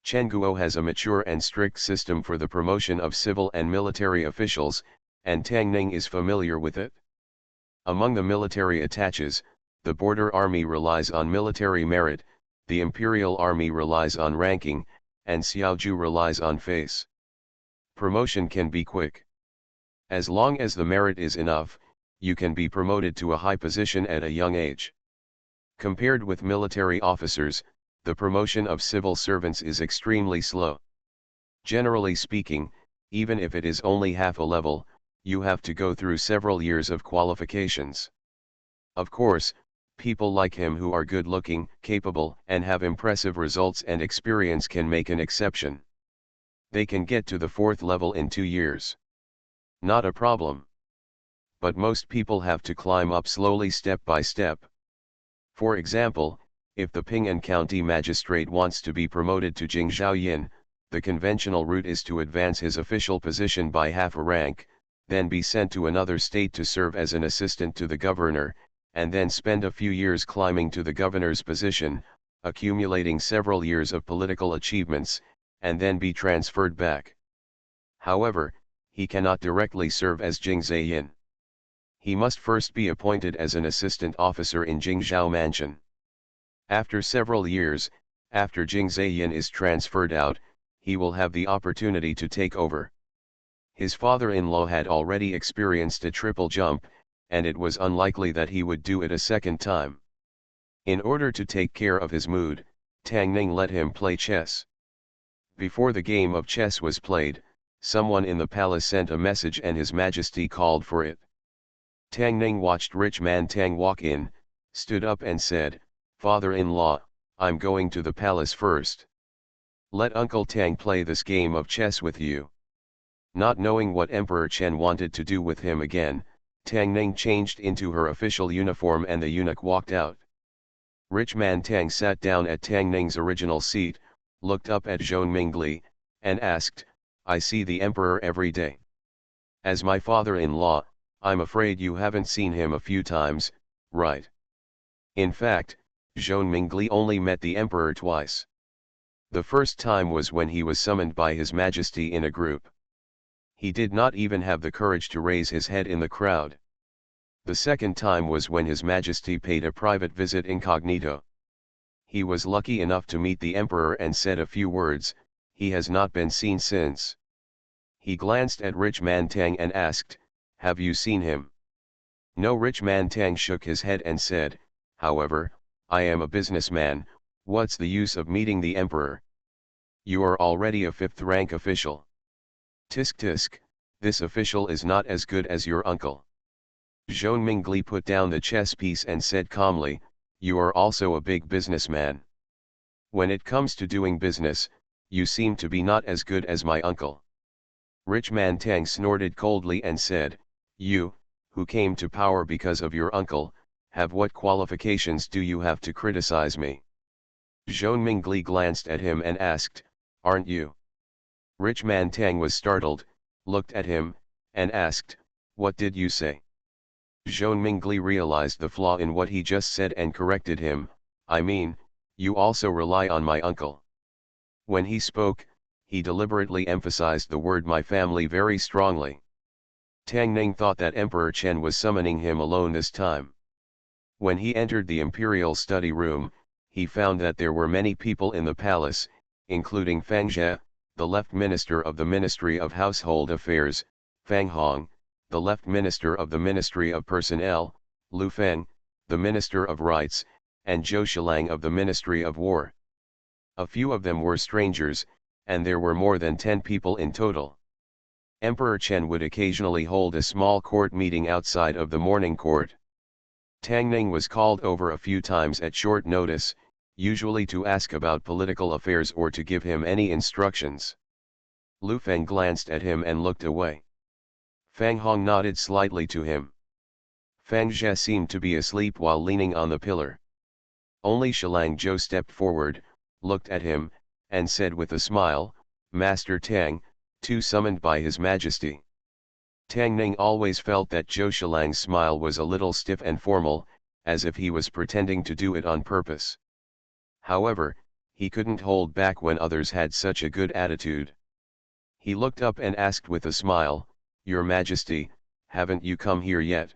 Chengguo has a mature and strict system for the promotion of civil and military officials, and Tang Ning is familiar with it. Among the military attaches, the border army relies on military merit, the imperial army relies on ranking, and Xiaoju relies on face. Promotion can be quick. As long as the merit is enough, you can be promoted to a high position at a young age. Compared with military officers, the promotion of civil servants is extremely slow. Generally speaking, even if it is only half a level, you have to go through several years of qualifications. Of course, people like him who are good-looking, capable, and have impressive results and experience can make an exception. They can get to the 4th level in 2 years. Not a problem. But most people have to climb up slowly step by step. For example, if the Ping'an County magistrate wants to be promoted to Jing Zhaoyin, the conventional route is to advance his official position by half a rank, then be sent to another state to serve as an assistant to the governor, and then spend a few years climbing to the governor's position, accumulating several years of political achievements, and then be transferred back. However, he cannot directly serve as Jing Zhaoyin. He must first be appointed as an assistant officer in Jingzhou Mansion. After several years, after Jing Zhaoyin is transferred out, he will have the opportunity to take over. His father-in-law had already experienced a triple jump, and it was unlikely that he would do it a second time. In order to take care of his mood, Tang Ning let him play chess. Before the game of chess was played, someone in the palace sent a message and His Majesty called for it. Tang Ning watched rich man Tang walk in, stood up and said, "Father-in-law, I'm going to the palace first. Let Uncle Tang play this game of chess with you." Not knowing what Emperor Chen wanted to do with him again, Tang Ning changed into her official uniform and the eunuch walked out. Rich man Tang sat down at Tang Ning's original seat, looked up at Zhou Mingli, and asked, "I see the emperor every day. As my father-in-law, I'm afraid you haven't seen him a few times, right?" In fact, Zhou Mingli only met the emperor twice. The first time was when he was summoned by His Majesty in a group. He did not even have the courage to raise his head in the crowd. The second time was when His Majesty paid a private visit incognito. He was lucky enough to meet the emperor and said a few words. He has not been seen since. He glanced at rich man Tang and asked, "Have you seen him?" No. Rich man Tang shook his head and said, "However, I am a businessman, what's the use of meeting the emperor? You are already a 5th rank official. Tisk tisk, this official is not as good as your uncle." Zhou Mingli put down the chess piece and said calmly, "You are also a big businessman. When it comes to doing business, you seem to be not as good as my uncle." Rich man Tang snorted coldly and said, "You, who came to power because of your uncle, have what qualifications do you have to criticize me?" Zhou Mingli glanced at him and asked, "Aren't you?" Rich man Tang was startled, looked at him, and asked, "What did you say?" Zhou Mingli realized the flaw in what he just said and corrected him, "I mean, you also rely on my uncle." When he spoke, he deliberately emphasized the word "my family" very strongly. Tang Ning thought that Emperor Chen was summoning him alone this time. When he entered the imperial study room, he found that there were many people in the palace, including Fang Jie, the left minister of the Ministry of Household Affairs, Fang Hong, the left minister of the Ministry of Personnel, Lu Feng, the minister of Rights, and Zhou Shilang of the Ministry of War. A few of them were strangers, and there were more than 10 people in total. Emperor Chen would occasionally hold a small court meeting outside of the morning court. Tang Ning was called over a few times at short notice, usually to ask about political affairs or to give him any instructions. Lu Feng glanced at him and looked away. Fang Hong nodded slightly to him. Fang Zhe seemed to be asleep while leaning on the pillar. Only Shilang Zhou stepped forward, looked at him, and said with a smile, "Master Tang, too summoned by His Majesty." Tang Ning always felt that Zhou Shilang's smile was a little stiff and formal, as if he was pretending to do it on purpose. However, he couldn't hold back when others had such a good attitude. He looked up and asked with a smile, "Your Majesty, haven't you come here yet?"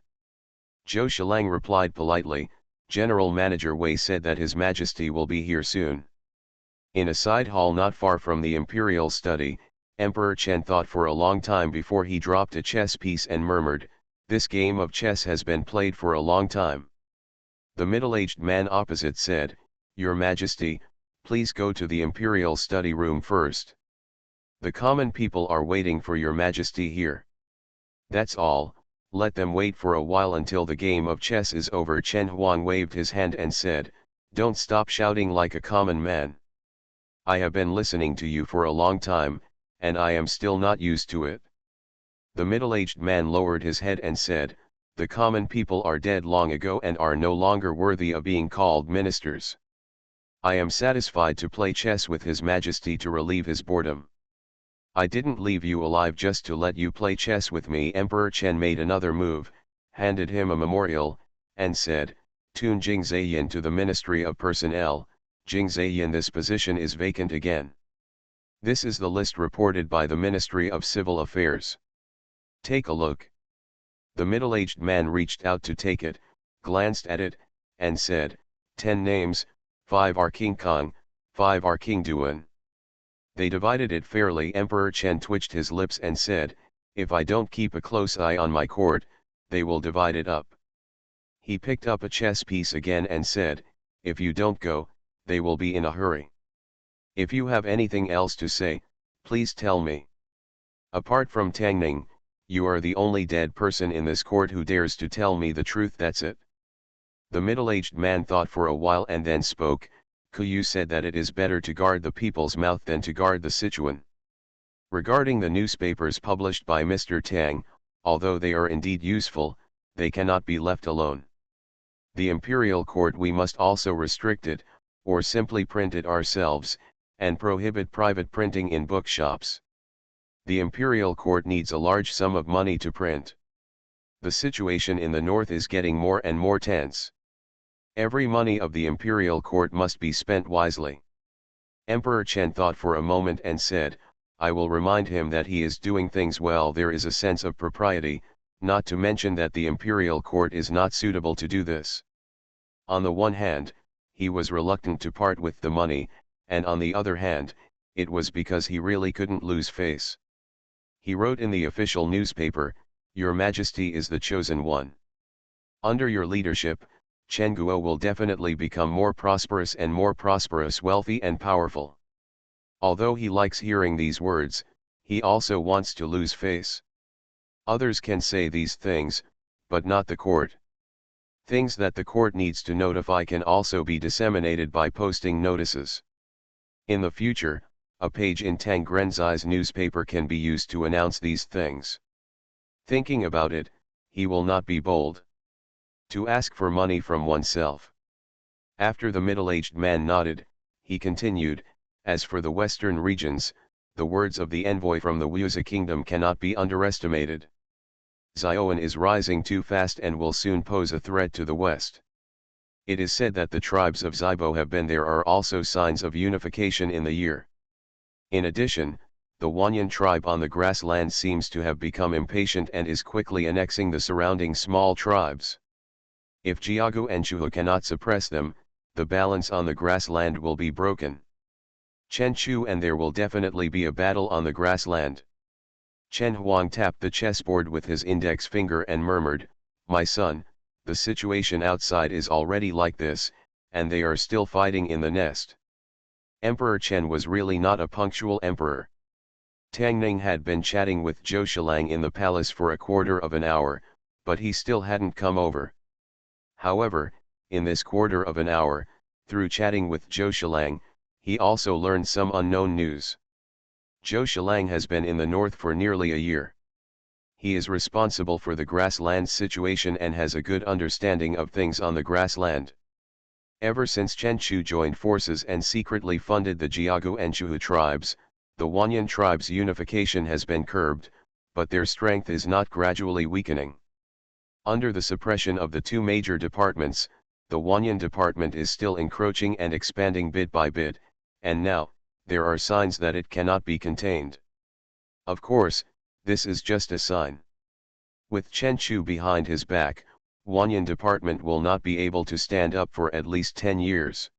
Zhou Shilang replied politely, "General Manager Wei said that His Majesty will be here soon." In a side hall not far from the imperial study, Emperor Chen thought for a long time before he dropped a chess piece and murmured, "This game of chess has been played for a long time." The middle-aged man opposite said, "Your Majesty, please go to the imperial study room first. The common people are waiting for Your Majesty here." "That's all, let them wait for a while until the game of chess is over." Chen Huang waved his hand and said, "Don't stop shouting like a common man. I have been listening to you for a long time, and I am still not used to it." The middle-aged man lowered his head and said, "The common people are dead long ago and are no longer worthy of being called ministers. I am satisfied to play chess with His Majesty to relieve his boredom. I didn't leave you alive just to let you play chess with me." Emperor Chen made another move, handed him a memorial, and said, "Tune Jing Zheyin to the Ministry of Personnel. Jing Zheyin, this position is vacant again. This is the list reported by the Ministry of Civil Affairs. Take a look." The middle-aged man reached out to take it, glanced at it, and said, 10 names, 5 are King Kong, 5 are King Duan. They divided it fairly. Emperor Chen twitched his lips and said, "If I don't keep a close eye on my court, they will divide it up." He picked up a chess piece again and said, "If you don't go, they will be in a hurry. If you have anything else to say, please tell me. Apart from Tang Ning, you are the only dead person in this court who dares to tell me the truth, that's it." The middle-aged man thought for a while and then spoke, "Kuyu said that it is better to guard the people's mouth than to guard the Sichuan. Regarding the newspapers published by Mr. Tang, although they are indeed useful, they cannot be left alone. The imperial court, we must also restrict it, or simply print it ourselves, and prohibit private printing in bookshops. The imperial court needs a large sum of money to print. The situation in the north is getting more and more tense. Every money of the imperial court must be spent wisely." Emperor Chen thought for a moment and said, "I will remind him that he is doing things well. There is a sense of propriety, not to mention that the imperial court is not suitable to do this." On the one hand, he was reluctant to part with the money, and on the other hand, it was because he really couldn't lose face. He wrote in the official newspaper, "Your Majesty is the chosen one. Under your leadership, Chengguo will definitely become more prosperous and more prosperous, wealthy and powerful." Although he likes hearing these words, he also wants to lose face. Others can say these things, but not the court. Things that the court needs to notify can also be disseminated by posting notices. In the future, a page in Tang Grenzai's newspaper can be used to announce these things. Thinking about it, he will not be bold to ask for money from oneself. After the middle-aged man nodded, he continued, "As for the western regions, the words of the envoy from the Wuzi kingdom cannot be underestimated. Zioan is rising too fast and will soon pose a threat to the west. It is said that the tribes of Zibo have been. There are also signs of unification in the year. In addition, the Wanyan tribe on the grassland seems to have become impatient and is quickly annexing the surrounding small tribes. If Jiagu and Chuhu cannot suppress them, the balance on the grassland will be broken. Chen Chu, and there will definitely be a battle on the grassland." Chen Huang tapped the chessboard with his index finger and murmured, "My son, the situation outside is already like this, and they are still fighting in the nest." Emperor Chen was really not a punctual emperor. Tang Ning had been chatting with Zhou Shilang in the palace for a quarter of an hour, but he still hadn't come over. However, in this quarter of an hour, through chatting with Zhou Shilang, he also learned some unknown news. Zhou Shilang has been in the north for nearly a year. He is responsible for the grassland situation and has a good understanding of things on the grassland. Ever since Chen Chu joined forces and secretly funded the Jiagu and Chuhu tribes, the Wanyan tribes' unification has been curbed, but their strength is not gradually weakening. Under the suppression of the two major departments, the Wanyan department is still encroaching and expanding bit by bit, and now, there are signs that it cannot be contained. Of course, this is just a sign. With Chen Chu behind his back, Wanyan department will not be able to stand up for at least 10 years.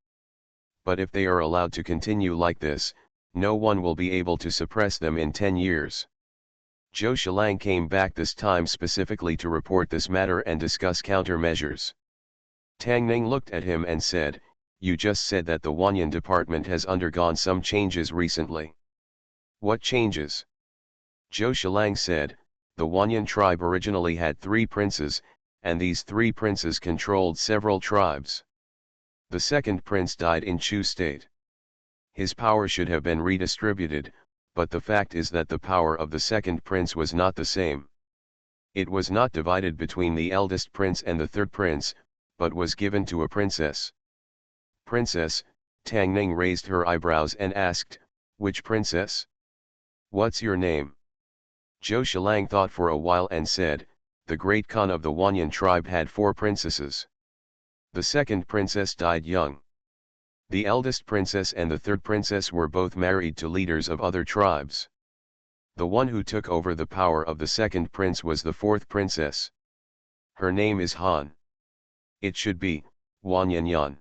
But if they are allowed to continue like this, no one will be able to suppress them in 10 years. Zhou Shilang came back this time specifically to report this matter and discuss countermeasures. Tang Ning looked at him and said, "You just said that the Wanyan department has undergone some changes recently. What changes?" Zhou Shilang said, "The Wanyan tribe originally had 3 princes, and these 3 princes controlled several tribes. The second prince died in Chu state. His power should have been redistributed, but the fact is that the power of the second prince was not the same. It was not divided between the eldest prince and the third prince, but was given to a princess." "Princess?" Tang Ning raised her eyebrows and asked, "Which princess? What's your name?" Zhou Shilang thought for a while and said, "The great Khan of the Wanyan tribe had 4 princesses. The second princess died young. The eldest princess and the third princess were both married to leaders of other tribes. The one who took over the power of the second prince was the 4th princess. Her name is Han. It should be Wanyan Yan.